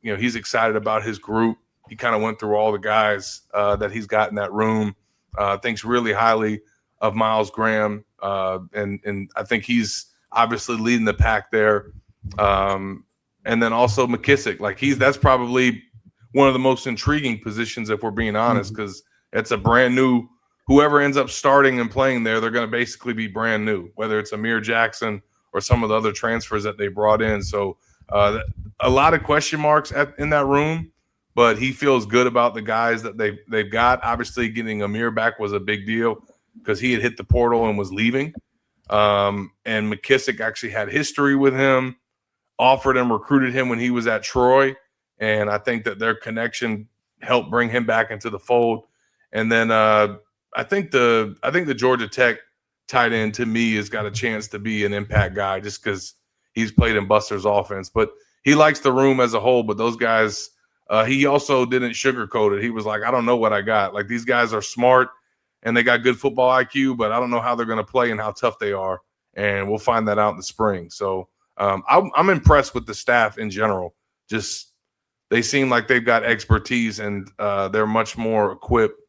He's excited about his group. He kind of went through all the guys that he's got in that room. Thinks really highly of Miles Graham, and I think he's obviously leading the pack there. And then also McKissick, like that's probably one of the most intriguing positions, if we're being honest, because it's a brand new whoever ends up starting and playing there, they're going to basically be brand new, whether it's Amir Jackson or some of the other transfers that they brought in. So a lot of question marks in that room, but he feels good about the guys that they've got. Obviously, getting Amir back was a big deal because he had hit the portal and was leaving. And McKissick actually had history with him, offered and recruited him when he was at Troy. And I think that their connection helped bring him back into the fold. And then I think the Georgia Tech tight end, to me, has got a chance to be an impact guy just because he's played in Buster's offense. But he likes the room as a whole. But those guys, he also didn't sugarcoat it. He was like, I don't know what I got. Like, these guys are smart and they got good football IQ, but I don't know how they're going to play and how tough they are. And we'll find that out in the spring. So I'm impressed with the staff in general. Just they seem like they've got expertise and they're much more equipped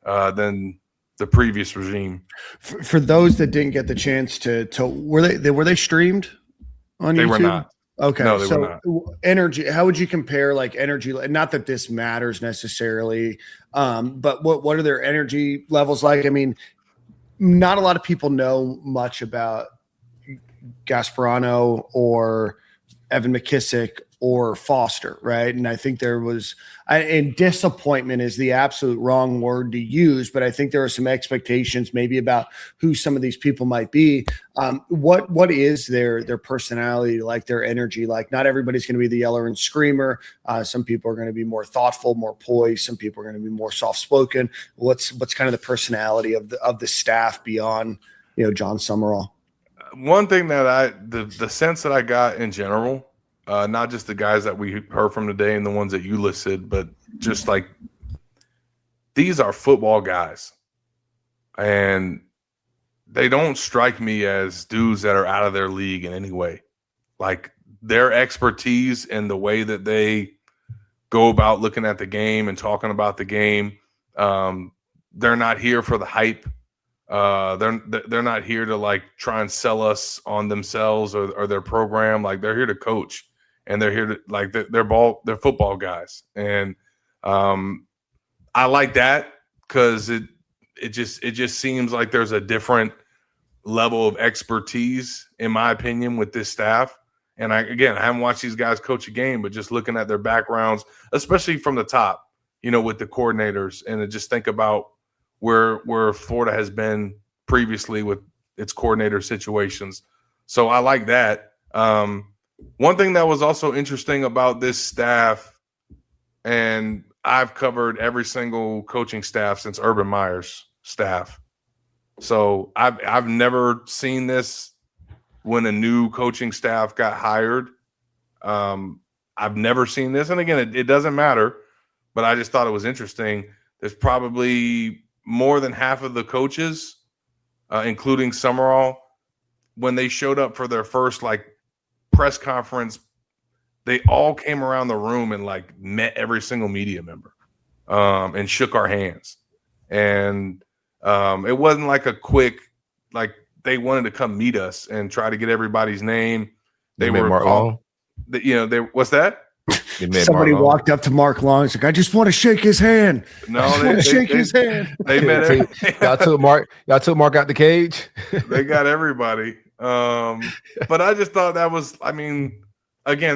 than the previous regime. For those that didn't get the chance to were they streamed on YouTube? They were not. Okay, no, they were not. Energy. How would you compare like energy? Not that this matters necessarily, but what are their energy levels like? I mean, not a lot of people know much about Gasparano or Evan McKissick or Foster, right? And I think there was, and disappointment is the absolute wrong word to use, but I think there are some expectations maybe about who some of these people might be. What is their personality like, their energy like? Not everybody's going to be the yeller and screamer. Some people are going to be more thoughtful, more poised. Some people are going to be more soft-spoken. What's kind of the personality of the staff beyond, Jon Sumrall? One thing that the sense that I got in general, not just the guys that we heard from today and the ones that you listed, but just like these are football guys. And they don't strike me as dudes that are out of their league in any way. Like their expertise and the way that they go about looking at the game and talking about the game, they're not here for the hype. They're not here to like try and sell us on themselves or their program. Like they're here to coach. And they're here to like they're football guys, and I like that because it just seems like there's a different level of expertise, in my opinion, with this staff. And I haven't watched these guys coach a game, but just looking at their backgrounds, especially from the top, with the coordinators, and to just think about where Florida has been previously with its coordinator situations. So I like that. One thing that was also interesting about this staff, and I've covered every single coaching staff since Urban Meyer's staff. So I've never seen this when a new coaching staff got hired. I've never seen this. And again, it doesn't matter, but I just thought it was interesting. There's probably more than half of the coaches, including Sumrall, when they showed up for their first press conference, they all came around the room and met every single media member and shook our hands. And it wasn't like a quick, they wanted to come meet us and try to get everybody's name. They were Mark Long. What's that? Somebody walked up to Mark Long and said, I just want to shake his hand. No, they shake his hand. They met y'all took Mark out the cage. They got everybody. But I just thought that was, again,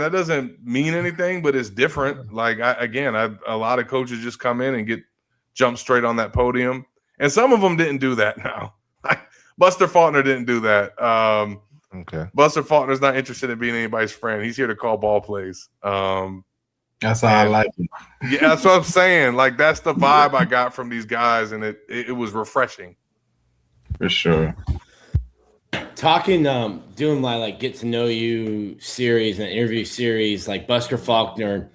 that doesn't mean anything, but it's different. A lot of coaches just come in and jump straight on that podium. And some of them didn't do that now. Buster Faulkner didn't do that. Okay. Buster Faulkner's not interested in being anybody's friend. He's here to call ball plays. That's how I like it. Yeah, that's what I'm saying. That's the vibe I got from these guys, and it was refreshing. For sure. Talking, doing my get to know you series and interview series, Buster Faulkner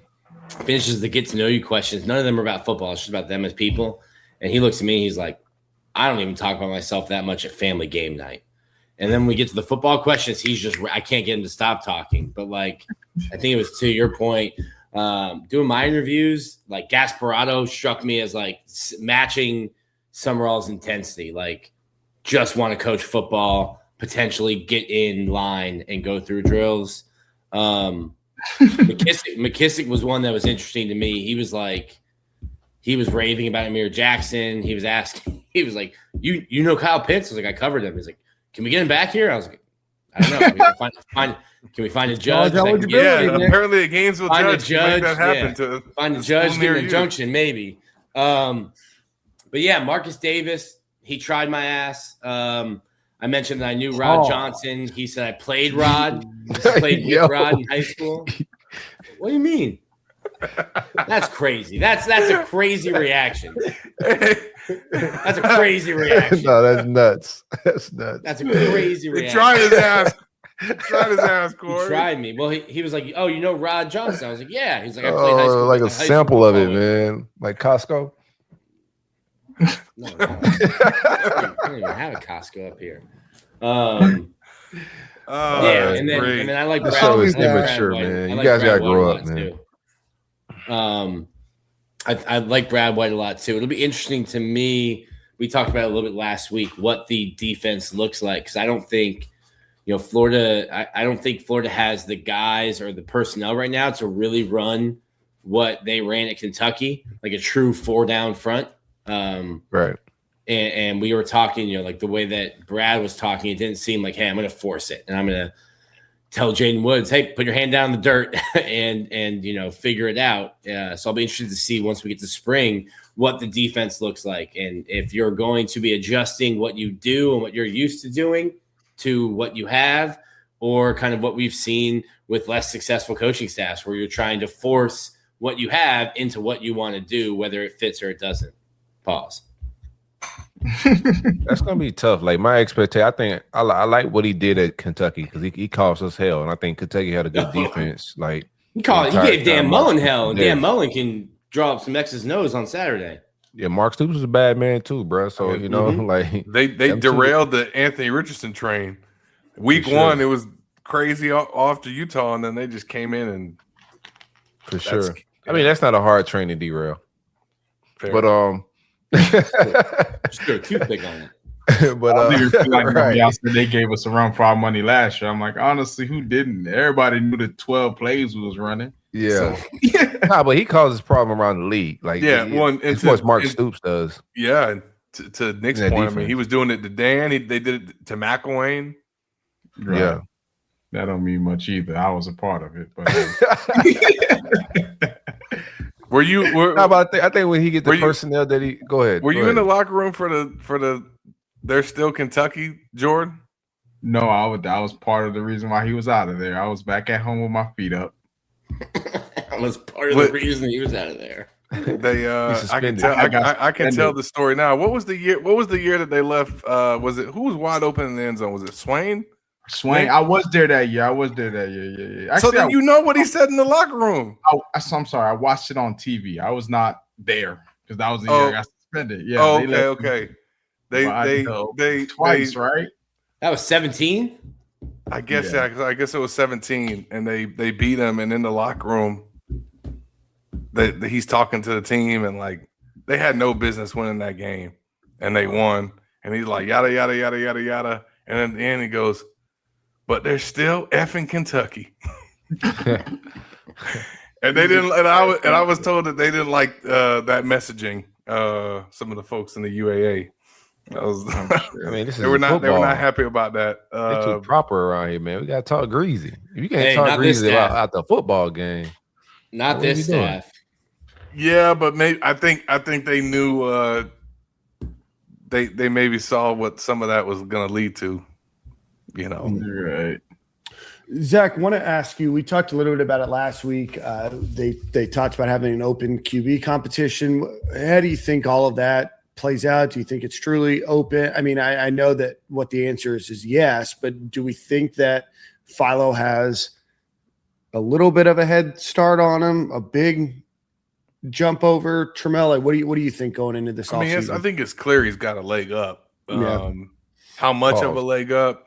finishes the get to know you questions. None of them are about football. It's just about them as people. And he looks at me, he's like, I don't even talk about myself that much at family game night. And then we get to the football questions. I can't get him to stop talking. But I think it was to your point, doing my interviews, Gasparano struck me as matching Sumrall's intensity. Just want to coach football, potentially get in line and go through drills. McKissick was one that was interesting to me. He was raving about Amir Jackson. He was asking he was like, you know Kyle Pitts? I was like, I covered him. He's like, can we get him back here? I was like, I don't know. Can we find a judge? Apparently a Gainesville judge can make that happen to find a judge, get an injunction, maybe. But yeah, Marcus Davis, he tried my ass. I mentioned that I knew Rod Johnson. He said I played Rod. Played with Rod in high school. What do you mean? That's crazy. That's a crazy reaction. That's a crazy reaction. No, that's nuts. That's nuts. That's a crazy reaction. He tried his ass. Tried his ass, Corey. He tried me. Well, he was like, "Oh, you know Rod Johnson?" I was like, "Yeah." He's like, "I played high school." Like a sample of it, man. Like Costco. No, I don't even have a Costco up here. Yeah, and then I like Brad. Show is immature, man. You guys gotta grow up, man. I like Brad White a lot too. It'll be interesting to me. We talked about it a little bit last week what the defense looks like because I don't think, Florida. I don't think Florida has the guys or the personnel right now to really run what they ran at Kentucky, like a true 4-down front. Right. And we were talking, like the way that Brad was talking, it didn't seem like, hey, I'm going to force it. And I'm going to tell Jaden Woods, hey, put your hand down in the dirt and figure it out. So I'll be interested to see once we get to spring what the defense looks like. And if you're going to be adjusting what you do and what you're used to doing to what you have, or kind of what we've seen with less successful coaching staffs where you're trying to force what you have into what you want to do, whether it fits or it doesn't. Pause. That's gonna be tough. Like my expectation, I think I like what he did at Kentucky because he caused us hell, and I think Kentucky had a good defense. Like he gave Dan Mullen hell, and Dan Mullen can draw up some X's and O's on Saturday. Yeah, Mark Stoops was a bad man too, bro. So like they derailed the Anthony Richardson train. Week one, it was crazy off to Utah, and then they just came in and for sure. I mean, that's not a hard train to derail. Fair. But just throw a toothpick on it. But y'all said they gave us a run for our money last year. I'm like, honestly, who didn't? Everybody knew the 12 plays we was running. Yeah. So. But he causes problem around the league. Like, as much Mark Stoops does. Yeah. To Nick's point, defense. I mean, he was doing it to Dan. They did it to McElwain. Right. Yeah. That don't mean much either. I was a part of it, but How about I think when he get the personnel that he go ahead. Were you in the locker room for the they're still Kentucky, Jordan? No, I was part of the reason why he was out of there. I was back at home with my feet up. I was part of the reason he was out of there. They I can tell the story now. What was the year that they left? Was it who was wide open in the end zone? Was it Swain? Swain, I was there that year. Yeah. Actually, so then you know what he said in the locker room. I'm sorry. I watched it on TV. I was not there because that was the year I got suspended. Yeah. Okay. They twice, right? That was 17. I guess I guess it was 17, and they beat him. And in the locker room, he's talking to the team, and like they had no business winning that game, and they won. And he's like yada yada yada yada yada, and then at the end he goes, but they're still effing Kentucky. And they didn't. And I was told that they didn't like that messaging. Some of the folks in the UAA. I mean, they were not happy about that. They're too proper around here, man. We gotta talk greasy. If you can't talk greasy about the football game, not this staff. Yeah, but maybe I think they knew. They maybe saw what some of that was going to lead to. Right. Zach, I want to ask you, we talked a little bit about it last week. They talked about having an open QB competition. How do you think all of that plays out? Do you think it's truly open? I mean, I know that what the answer is yes, but do we think that Philo has a little bit of a head start on him, a big jump over Trammell? What do you think going into this offseason? I think it's clear he's got a leg up. How much of a leg up?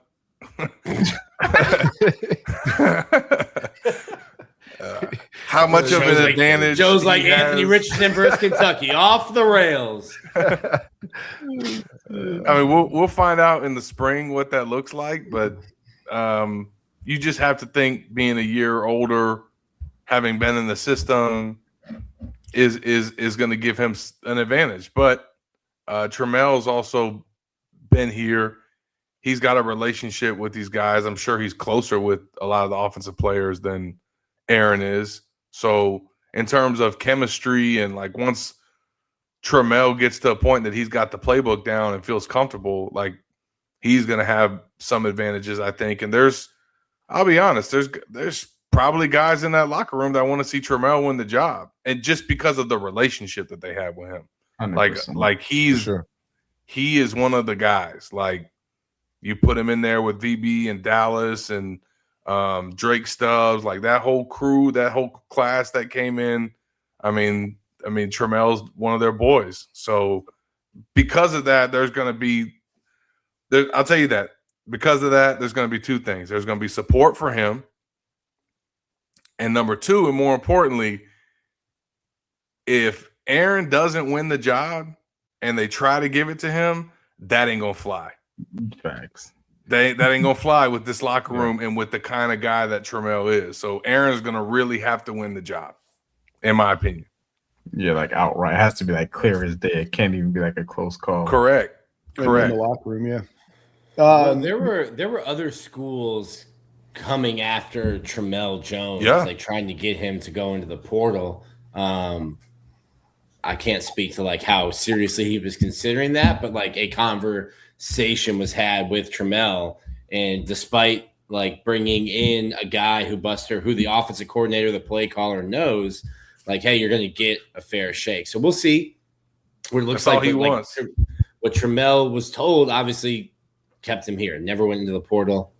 How much of an advantage? Joe's like Anthony Richardson versus Kentucky, off the rails. I mean, we'll find out in the spring what that looks like, but you just have to think being a year older, having been in the system, is going to give him an advantage. But Tramel's also been here. He's got a relationship with these guys. I'm sure he's closer with a lot of the offensive players than Aaron is. So in terms of chemistry and like once Tramel gets to a point that he's got the playbook down and feels comfortable, like he's going to have some advantages, I think. And I'll be honest, there's probably guys in that locker room that want to see Tramel win the job. And just because of the relationship that they have with him. 100%. Like he is one of the guys. Like you put him in there with VB and Dallas and Drake Stubbs, like that whole crew, that whole class that came in. I mean, Tramel's one of their boys. So because of that, there's going to be I'll tell you that. Because of that, there's going to be two things. There's going to be support for him. And number two, and more importantly, if Aaron doesn't win the job and they try to give it to him, that ain't going to fly. Facts. That ain't going to fly with this locker room and with the kind of guy that Tramel is. So Aaron's going to really have to win the job, in my opinion. Yeah, like outright. It has to be like clear as day. It can't even be like a close call. Correct. In the locker room, yeah. Well, there were other schools coming after Tramel Jones, like trying to get him to go into the portal. I can't speak to like how seriously he was considering that, but like a conversation was had with Tramel, and despite like bringing in a guy who the offensive coordinator, the play caller knows, like, hey, you're going to get a fair shake. So we'll see what it looks like. He wants. What Tramel was told obviously kept him here, never went into the portal.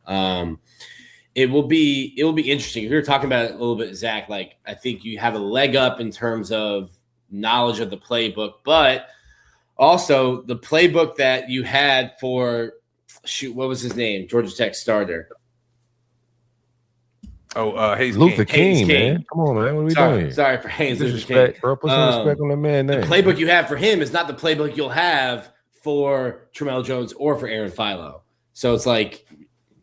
It will be interesting. We were talking about it a little bit, Zach. Like, I think you have a leg up in terms of knowledge of the playbook, but also the playbook that you had for what was his name? Georgia Tech starter. Hayes Luther King, King, man. Come on, man. What are we doing? Sorry for Hayes Luther King. Bro, put some respect on that man's name. The playbook you have for him is not the playbook you'll have for Tramel Jones or for Aaron Philo. So it's like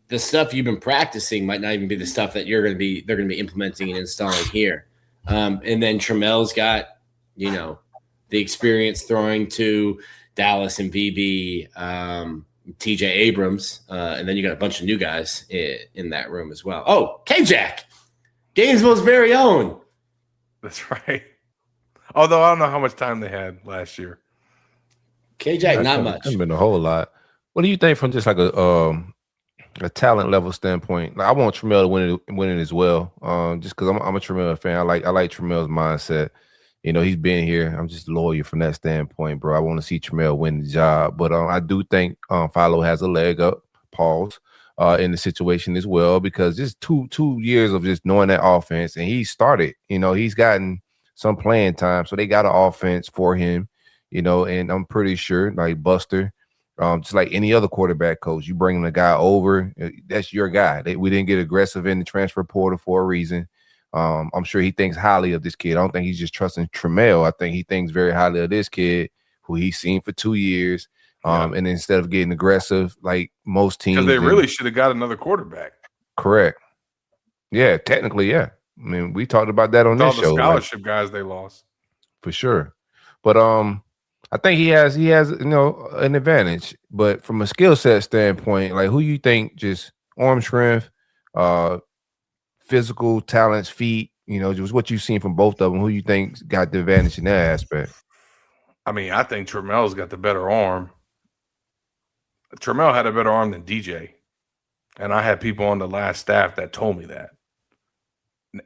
the stuff you've been practicing might not even be the stuff that they're going to be implementing and installing here. And then Tramel's got, the experience throwing to Dallas and VB, TJ Abrams, and then you got a bunch of new guys in that room as well. Oh, K-Jack, Gainesville's very own. That's right. Although I don't know how much time they had last year. K-Jack, not much. Hasn't been a whole lot. What do you think from just like a talent level standpoint? Like, I want Tramel to win it as well. Just because I'm a Tramel fan. I like Tramel's mindset. He's been here. I'm just loyal from that standpoint, bro. I want to see Tramel win the job. But I do think Philo has a leg up, in the situation as well, because just two years of just knowing that offense, and he started. He's gotten some playing time, so they got an offense for him. And I'm pretty sure, like Buster, just like any other quarterback coach, you bring the guy over, that's your guy. We didn't get aggressive in the transfer portal for a reason. I'm sure he thinks highly of this kid. I don't think he's just trusting Tramel. I think he thinks very highly of this kid who he's seen for 2 years. And instead of getting aggressive, like most teams, because they really should have got another quarterback. Correct. Yeah, technically, yeah. I mean, we talked about that on this show. All the scholarship guys they lost, for sure. But I think he has an advantage. But from a skill set standpoint, like who you think just arm strength, physical talents, feet, just what you've seen from both of them, who you think got the advantage in that aspect? I mean, I think Tramel's got the better arm. Tramel had a better arm than DJ. And I had people on the last staff that told me that.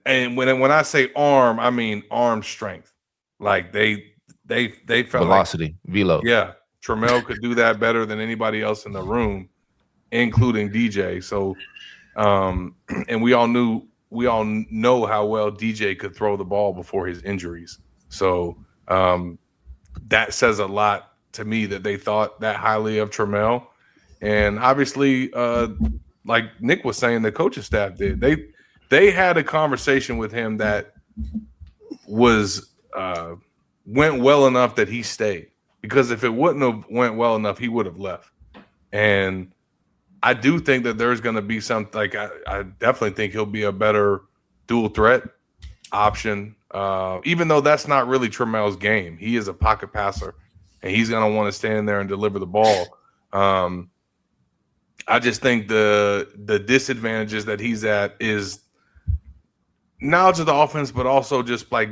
And when I say arm, I mean arm strength. Like they felt velocity, velo. Yeah. Tramel could do that better than anybody else in the room, including DJ. So and we all know how well DJ could throw the ball before his injuries. So that says a lot to me that they thought that highly of Tramel. And obviously, like Nick was saying, the coaching staff did. They had a conversation with him that was went well enough that he stayed. Because if it wouldn't have went well enough, he would have left. And I do think that there's going to be some, like, I definitely think he'll be a better dual threat option, even though that's not really Tramel's game. He is a pocket passer. and he's going to want to stand there and deliver the ball. I just think the disadvantages that he's at is knowledge of the offense, but also just like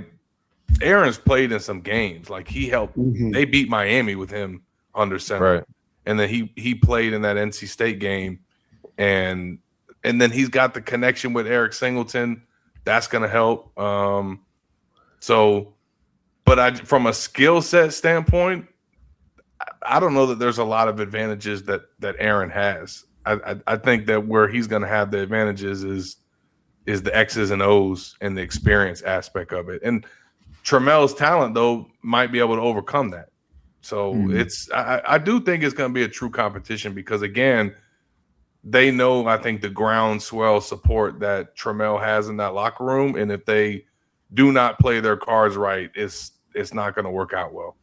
Aaron's played in some games. Like he helped. They beat Miami with him under center, right. And then he played in that NC State game, and then he's got the connection with Eric Singleton. That's going to help. But from a skill set standpoint, I don't know that there's a lot of advantages that Aaron has. I think that where he's going to have the advantages is the X's and O's and the experience aspect of it. And Tramel's talent, though, might be able to overcome that. So I do think it's going to be a true competition because, again, they know, I think, the groundswell support that Tramel has in that locker room. And if they do not play their cards right, it's not going to work out well.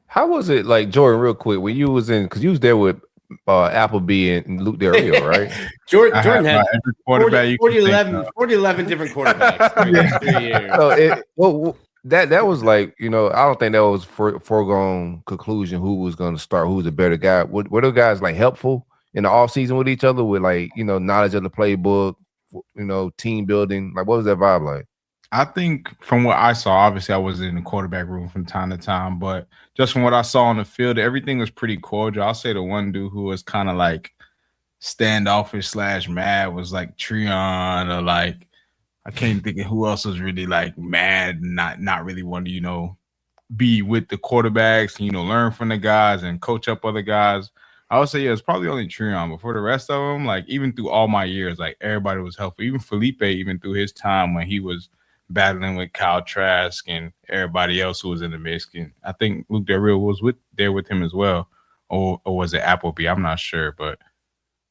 How was it, like, Jordan, real quick, when you was in, because you was there with Appleby and Luke Del Rio, right? Jordan had 40, 11 different quarterbacks in 3 years. So that was like, I don't think that was foregone conclusion who was going to start, who was a better guy. Were those guys like helpful in the off season with each other with like, knowledge of the playbook, team building? Like, what was that vibe like? I think from what I saw, obviously I was in the quarterback room from time to time, but just from what I saw on the field, everything was pretty cordial. I'll say the one dude who was kind of like standoffish / mad was like Treon, or like, I can't think of who else was really like mad, not really wanting to, be with the quarterbacks and, learn from the guys and coach up other guys. I would say, yeah, it's probably only Treon, but for the rest of them, like even through all my years, like everybody was helpful. Even Felipe, even through his time when he was battling with Kyle Trask and everybody else who was in the mix. And I think Luke Del Rio was there with him as well. Or was it Appleby? I'm not sure. But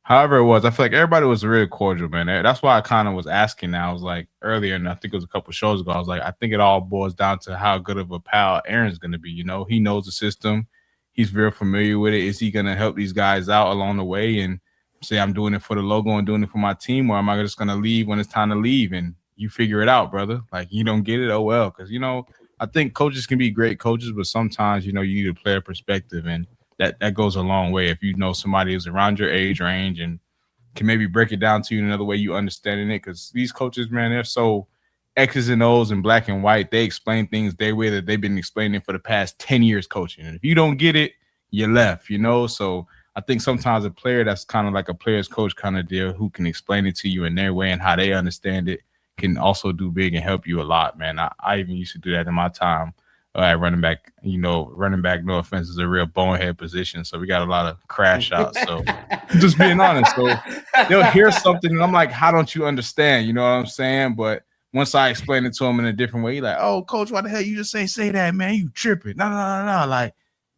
however it was, I feel like everybody was really cordial, man. That's why I kind of was asking now. I was like earlier, and I think it was a couple of shows ago, I was like, I think it all boils down to how good of a pal Aaron's going to be. He knows the system. He's very familiar with it. Is he going to help these guys out along the way and say, I'm doing it for the logo and doing it for my team, or am I just going to leave when it's time to leave? And you figure it out, brother. Like, you don't get it, oh well. Because, I think coaches can be great coaches, but sometimes, you need a player perspective, and that goes a long way. If you know somebody who's around your age range and can maybe break it down to you in another way you understanding it, because these coaches, man, they're so X's and O's and black and white. They explain things their way that they've been explaining for the past 10 years coaching. And if you don't get it, you're left, So I think sometimes a player that's kind of like a player's coach kind of deal, who can explain it to you in their way and how they understand it, can also do big and help you a lot, man. I even used to do that in my time at running back. Running back, no offense, is a real bonehead position. So we got a lot of crash outs. So just being honest. So they'll hear something and I'm like, how don't you understand? You know what I'm saying? But once I explain it to them in a different way, like, oh, coach, why the hell you just ain't say that, man? You tripping. No. Like,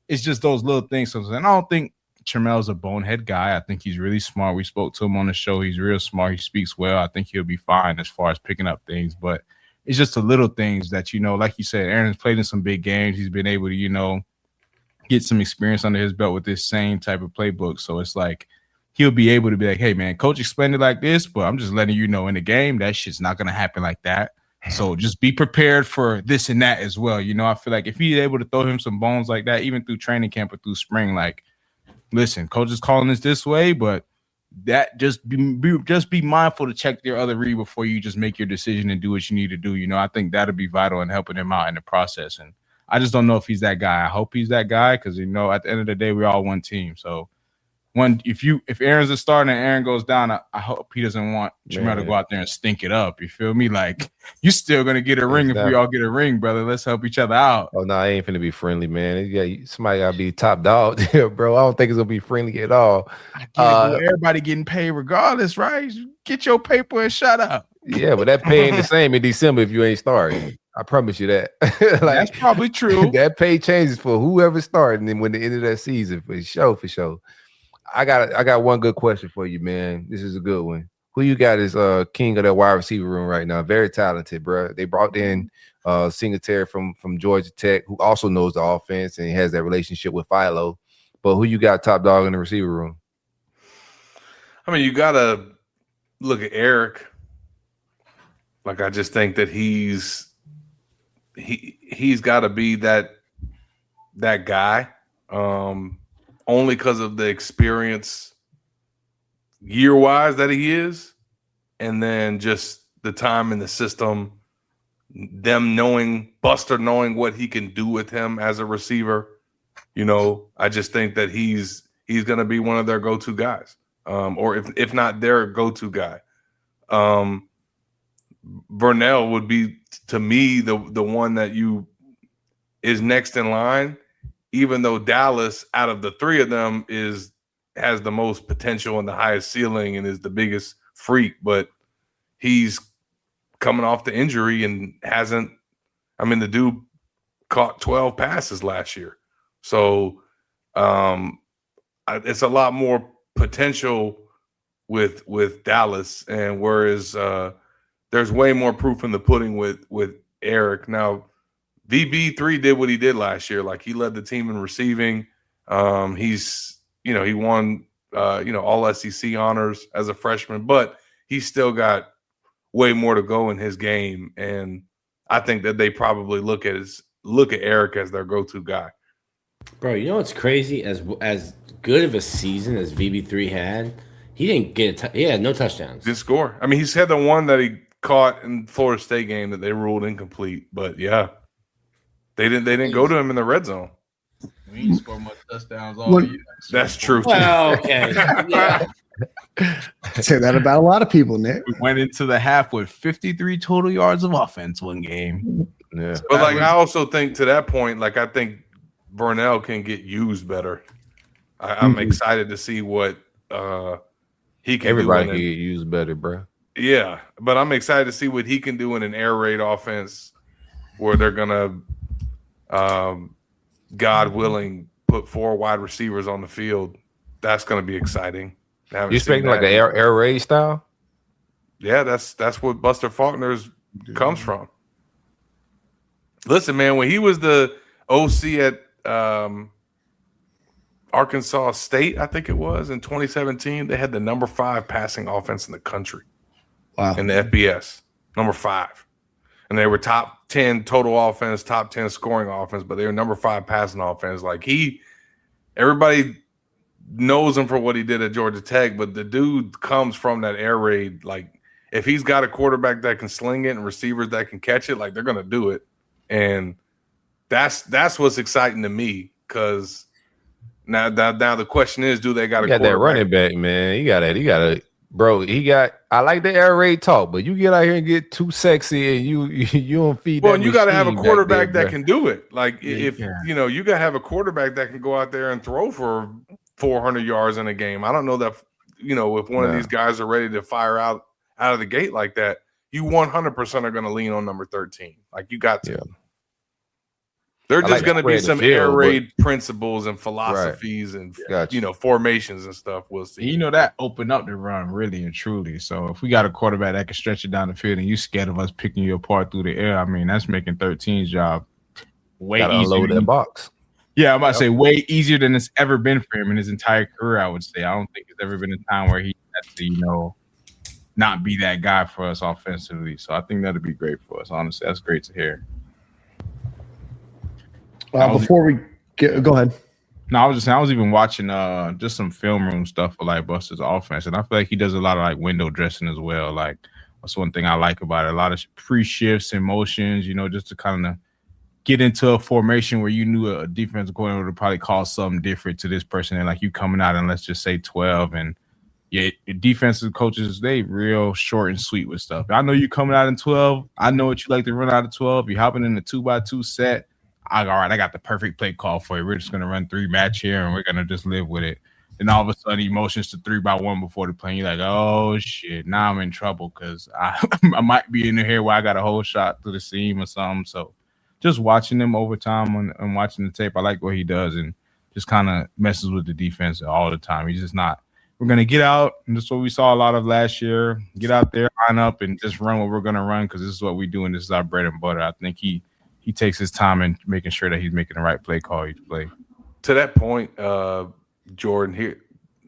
it's just those little things. So I don't think Tramel's a bonehead guy. I think he's really smart. We spoke to him on the show. He's real smart. He speaks well. I think he'll be fine as far as picking up things. But it's just the little things that, like you said, Aaron's played in some big games. He's been able to, get some experience under his belt with this same type of playbook. So it's like he'll be able to be like, hey, man, coach explained it like this, but I'm just letting you know in the game that shit's not going to happen like that. So just be prepared for this and that as well. I feel like if he's able to throw him some bones like that, even through training camp or through spring, like, listen, coach is calling this way, but that just be mindful to check your other read before you just make your decision and do what you need to do. I think that'll be vital in helping him out in the process. And I just don't know if he's that guy. I hope he's that guy because, at the end of the day, we're all one team. So if Aaron's a starter and Aaron goes down, I hope he doesn't want Tramel to go out there and stink it up. You feel me? Like, you still going to get a ring if we all get a ring, brother. Let's help each other out. Oh, no, I ain't finna be friendly, man. Somebody got to be top dog there, bro. I don't think it's going to be friendly at all. Everybody getting paid regardless, right? Get your paper and shut up. Yeah, but that pay ain't the same in December if you ain't starting. I promise you that. That's probably true. That pay changes for whoever starting and when the end of that season, for sure. I got one good question for you, man. This is a good one. Who you got as king of that wide receiver room right now? Very talented, bro. They brought in Singletary from Georgia Tech, who also knows the offense and has that relationship with Philo. But who you got top dog in the receiver room? I mean, you got to look at Eric. Like, I just think that he's got to be that guy. only because of the experience year-wise that he is, and then just the time in the system, Buster knowing what he can do with him as a receiver. I just think that he's going to be one of their go-to guys, or if not their go-to guy. Vernell would be, to me, the one that is next in line, even though Dallas, out of the three of them, has the most potential and the highest ceiling and is the biggest freak, but he's coming off the injury and the dude caught 12 passes last year. So it's a lot more potential with Dallas, and whereas there's way more proof in the pudding with Eric. Now, VB3 did what he did last year. Like, he led the team in receiving. He won all SEC honors as a freshman, but he's still got way more to go in his game. And I think that they probably look at Eric as their go-to guy. Bro, you know what's crazy? As good of a season as VB3 had, he didn't get he had no touchdowns. Didn't score. I mean, he's had the one that he caught in Florida State game that they ruled incomplete. But yeah, they didn't go to him in the red zone. We ain't score much touchdowns all year. That's true. Well, okay. Yeah. I say that about a lot of people, Nick. We went into the half with 53 total yards of offense one game. Yeah. But I also think, to that point, I think Vernell can get used better. I'm excited to see what he can do. Everybody can get used better, bro. Yeah, but I'm excited to see what he can do in an air raid offense where they're going to, God willing, put 4 wide receivers on the field. That's going to be exciting. You expecting like an air raid style? Yeah, that's what Buster Faulkner's comes from. Listen, man, when he was the OC at Arkansas State, I think it was, in 2017, they had the number 5 passing offense in the country. Wow. In the FBS, number 5. And they were top 10 total offense, top 10 scoring offense, but they were number 5 passing offense. Everybody knows him for what he did at Georgia Tech, but the dude comes from that air raid. If he's got a quarterback that can sling it and receivers that can catch it, they're going to do it. And that's what's exciting to me, because now the question is, do they got a quarterback? That running back, man? He got it. Bro, I like the air raid talk, but you get out here and get too sexy and you don't feed. Well, and you got to have a quarterback that can do it. You got to have a quarterback that can go out there and throw for 400 yards in a game. I don't know that, if one of these guys are ready to fire out of the gate like that, you 100% are going to lean on number 13. You got to. Yeah. They're just going to be some air raid principles and philosophies and formations and stuff. We'll see. That opened up the run really and truly. So if we got a quarterback that can stretch it down the field and you scared of us picking you apart through the air, that's making 13's job way easier. Unload that box. Yeah, I'm about to say way easier than it's ever been for him in his entire career. I would say I don't think there's ever been a time where he had to, not be that guy for us offensively. So I think that'd be great for us. Honestly, that's great to hear. Before we go ahead. No, I was just saying, I was even watching just some film room stuff for Buster's offense, and I feel like he does a lot of window dressing as well. That's one thing I like about it. A lot of pre-shifts and motions, just to kind of get into a formation where you knew a defensive coordinator would probably call something different to this person, and you coming out and let's just say 12, and defensive coaches, they real short and sweet with stuff. I know you coming out in 12. I know what you like to run out of 12. You're hopping in the 2x2 set. All right, I got the perfect play call for you. We're just going to run 3 match here, and we're going to just live with it. Then all of a sudden, he motions to 3x1 before the play. And you're like, oh, shit, now I'm in trouble because I might be in the here where I got a whole shot through the seam or something. So just watching him over time and watching the tape, I like what he does and just kind of messes with the defense all the time. He's just not – we're going to get out, and this is what we saw a lot of last year, get out there, line up, and just run what we're going to run because this is what we do and this is our bread and butter. I think he takes his time in making sure that he's making the right play call each play. To that point, Jordan, here,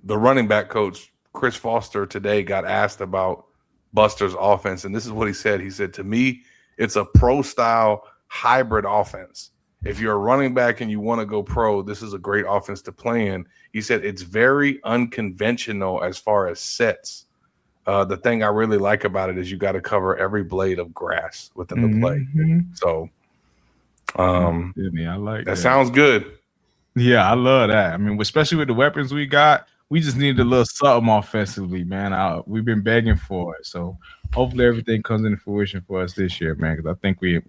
the running back coach, Chris Foster, today got asked about Buster's offense, and this is what he said. He said, to me, it's a pro-style hybrid offense. if you're a running back and you want to go pro, this is a great offense to play in. He said it's very unconventional as far as sets. The thing I really like about it is you got to cover every blade of grass within the play. So, I like that. Sounds good. Yeah, I love that. I mean, especially with the weapons we got, we just need a little something offensively, man. We've been begging for it. So hopefully everything comes into fruition for us this year, man, because I think we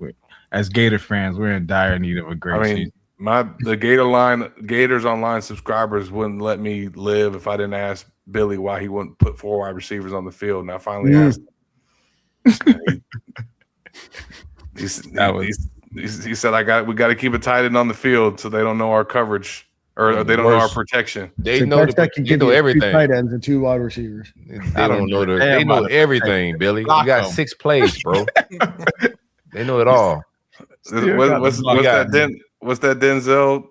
as Gator fans, we're in dire need of a great season. The Gators Online subscribers wouldn't let me live if I didn't ask Billy why he wouldn't put 4 wide receivers on the field. And I finally asked him. He said, we got to keep a tight end on the field so they don't know our coverage. Or they don't know our protection. They know everything. 2 tight ends and 2 wide receivers. They know everything, Billy. You got 6 plays, bro. They know it all. What's that Denzel?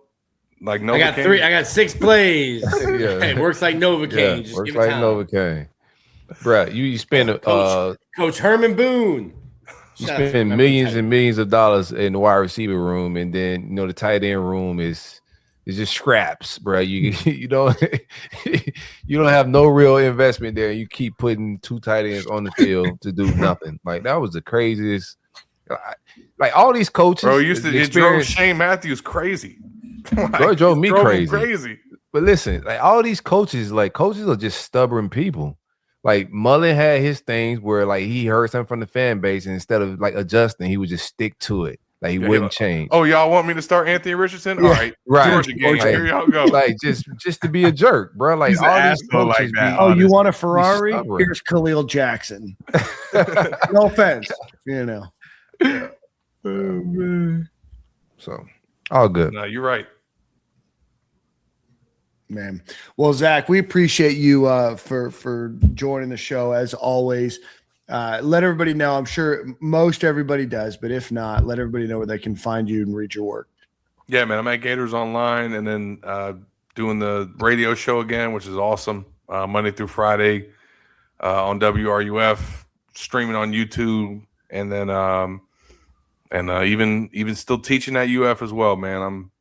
Like Novocaine? I got 3. I got 6 plays. It works like Novocaine. Yeah, works like Novocaine. Bruh, you spend Coach Herman Boone. You spend millions and millions of dollars in the wide receiver room, and then the tight end room is just scraps, bro. You don't have no real investment there. You keep putting 2 tight ends on the field to do nothing. Like that was the craziest. Like all these coaches, bro, it drove Shane Matthews crazy. Bro, it drove me crazy. But listen, like all these coaches are just stubborn people. Like Mullen had his things where like he heard something from the fan base, and instead of like adjusting, he would just stick to it. Like he wouldn't change. Oh, y'all want me to start Anthony Richardson? All right. Georgia game. Here y'all go. Like just to be a jerk, bro. Like he's all these coaches like that. Oh, you want a Ferrari? Here's Khalil Jackson. No offense, Yeah. Oh, man. So all good. No, you're right. Man. Well, Zach, we appreciate you for joining the show as always. Let everybody know. I'm sure most everybody does, but if not, let everybody know where they can find you and read your work. Yeah, man. I'm at Gators Online, and then doing the radio show again, which is awesome. Monday through Friday on WRUF, streaming on YouTube, and then even still teaching at UF as well, man. I'm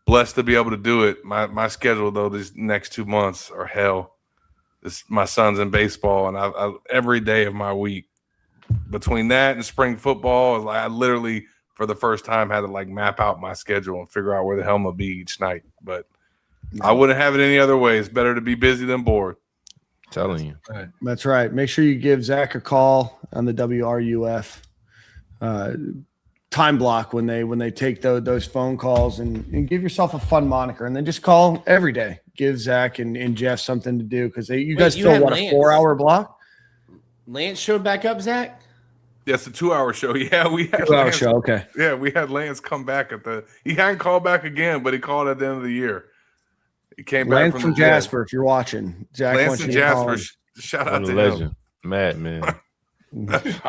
blessed to be able to do it. My schedule though these next 2 months are hell. My son's in baseball, and I every day of my week between that and spring football, I literally for the first time had to like map out my schedule and figure out where the hell I'm gonna be each night. But I wouldn't have it any other way. It's better to be busy than bored. Telling you. That's right. Make sure you give Zach a call on the WRUF time block when they take those phone calls, and give yourself a fun moniker, and then just call every day. Give Zach and Jeff something to do because you guys fill a 4-hour block. Lance showed back up, Zach. Yeah, it's a 2-hour show. Yeah, we had 2-hour show. Okay. Yeah, we had Lance come back he hadn't called back again, but he called at the end of the year. He came back from Jasper. If you're watching, Zach Lance and Jasper. Shout out to legend. him. Madman. Lance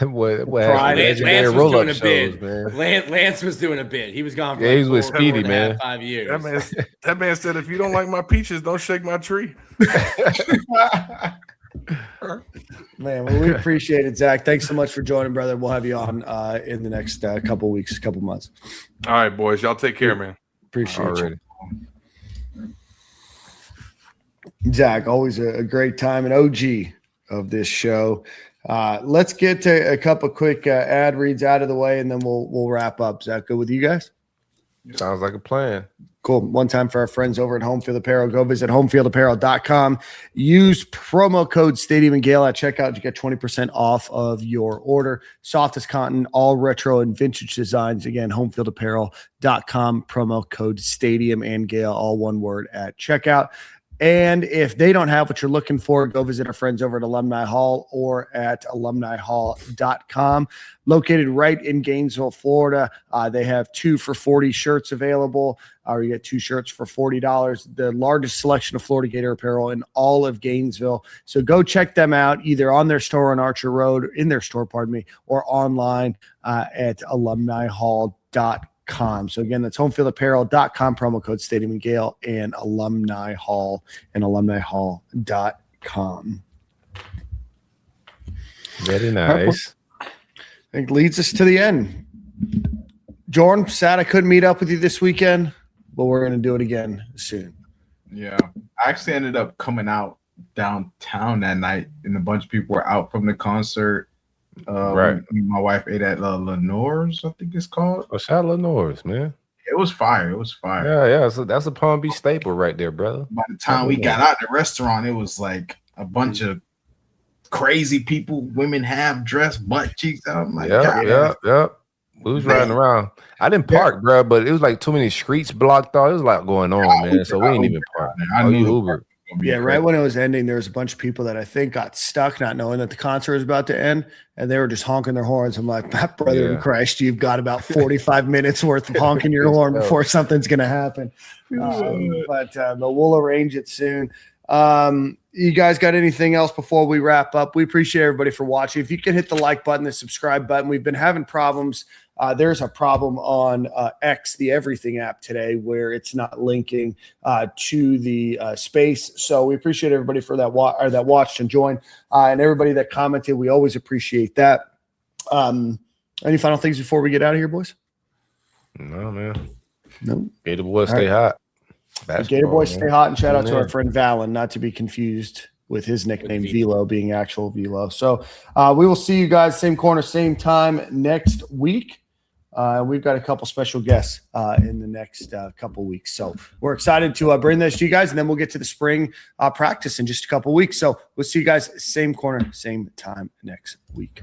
was doing a bid. Lance was doing a bid. He was gone for he was with Speedy, man. 5 years. That man said, if you don't like my peaches, don't shake my tree. Man, well, we appreciate it, Zach. Thanks so much for joining, brother. We'll have you on in the next couple weeks, couple months. All right, boys. Y'all take care, man. Appreciate you. Zach, always a great time, an OG of this show. Let's get to a couple quick ad reads out of the way, and then we'll wrap up. Is that good with you guys? Sounds like a plan. Cool. One time for our friends over at Homefield Apparel, go visit homefieldapparel.com. Use promo code Stadium and Gale at checkout to get 20% off of your order. Softest cotton, all retro and vintage designs. Again, homefieldapparel.com, promo code Stadium and Gale, all one word at checkout. And if they don't have what you're looking for, go visit our friends over at Alumni Hall or at alumnihall.com. Located right in Gainesville, Florida. They have 2 for $40 shirts available, or you get 2 shirts for $40. The largest selection of Florida Gator apparel in all of Gainesville. So go check them out either on their store on Archer Road, or online at alumnihall.com. So again, that's homefieldapparel.com, promo code Stadium and Gale, and Alumni Hall and alumnihall.com. Very nice. I think leads us to the end. Jordan, sad I couldn't meet up with you this weekend, but we're going to do it again soon. Yeah. I actually ended up coming out downtown that night, and a bunch of people were out from the concert. Right. My wife ate at Lenore's, I think it's called. Oh, shout out Lenore's, man. It was fire. Yeah. So that's a Palm Beach staple right there, brother. By the time we got out the restaurant, it was like a bunch of crazy people, women half dressed, butt cheeks out. I'm like, yeah. We was riding around. I didn't park, bro, but it was like too many streets blocked off. It was a lot going on, man. So we didn't even park. I knew Uber. Yeah, right when it was ending, there was a bunch of people that I think got stuck, not knowing that the concert was about to end, and they were just honking their horns. I'm like, my brother in Christ, you've got about 45 minutes worth of honking your horn before something's going to happen. But we'll arrange it soon. You guys got anything else before we wrap up? We appreciate everybody for watching. If you can hit the like button, the subscribe button. We've been having problems. There's a problem on X, the Everything app today, where it's not linking to the space. So we appreciate everybody for that that watched and joined, and everybody that commented. We always appreciate that. Any final things before we get out of here, boys? No, man. No. Gator boys stay hot. Gator boys stay hot, and shout out to our friend Valen, not to be confused with his nickname Velo being actual Velo. So we will see you guys same corner, same time next week. We've got a couple special guests in the next couple weeks. So we're excited to bring this to you guys, and then we'll get to the spring practice in just a couple weeks. So we'll see you guys same corner, same time next week.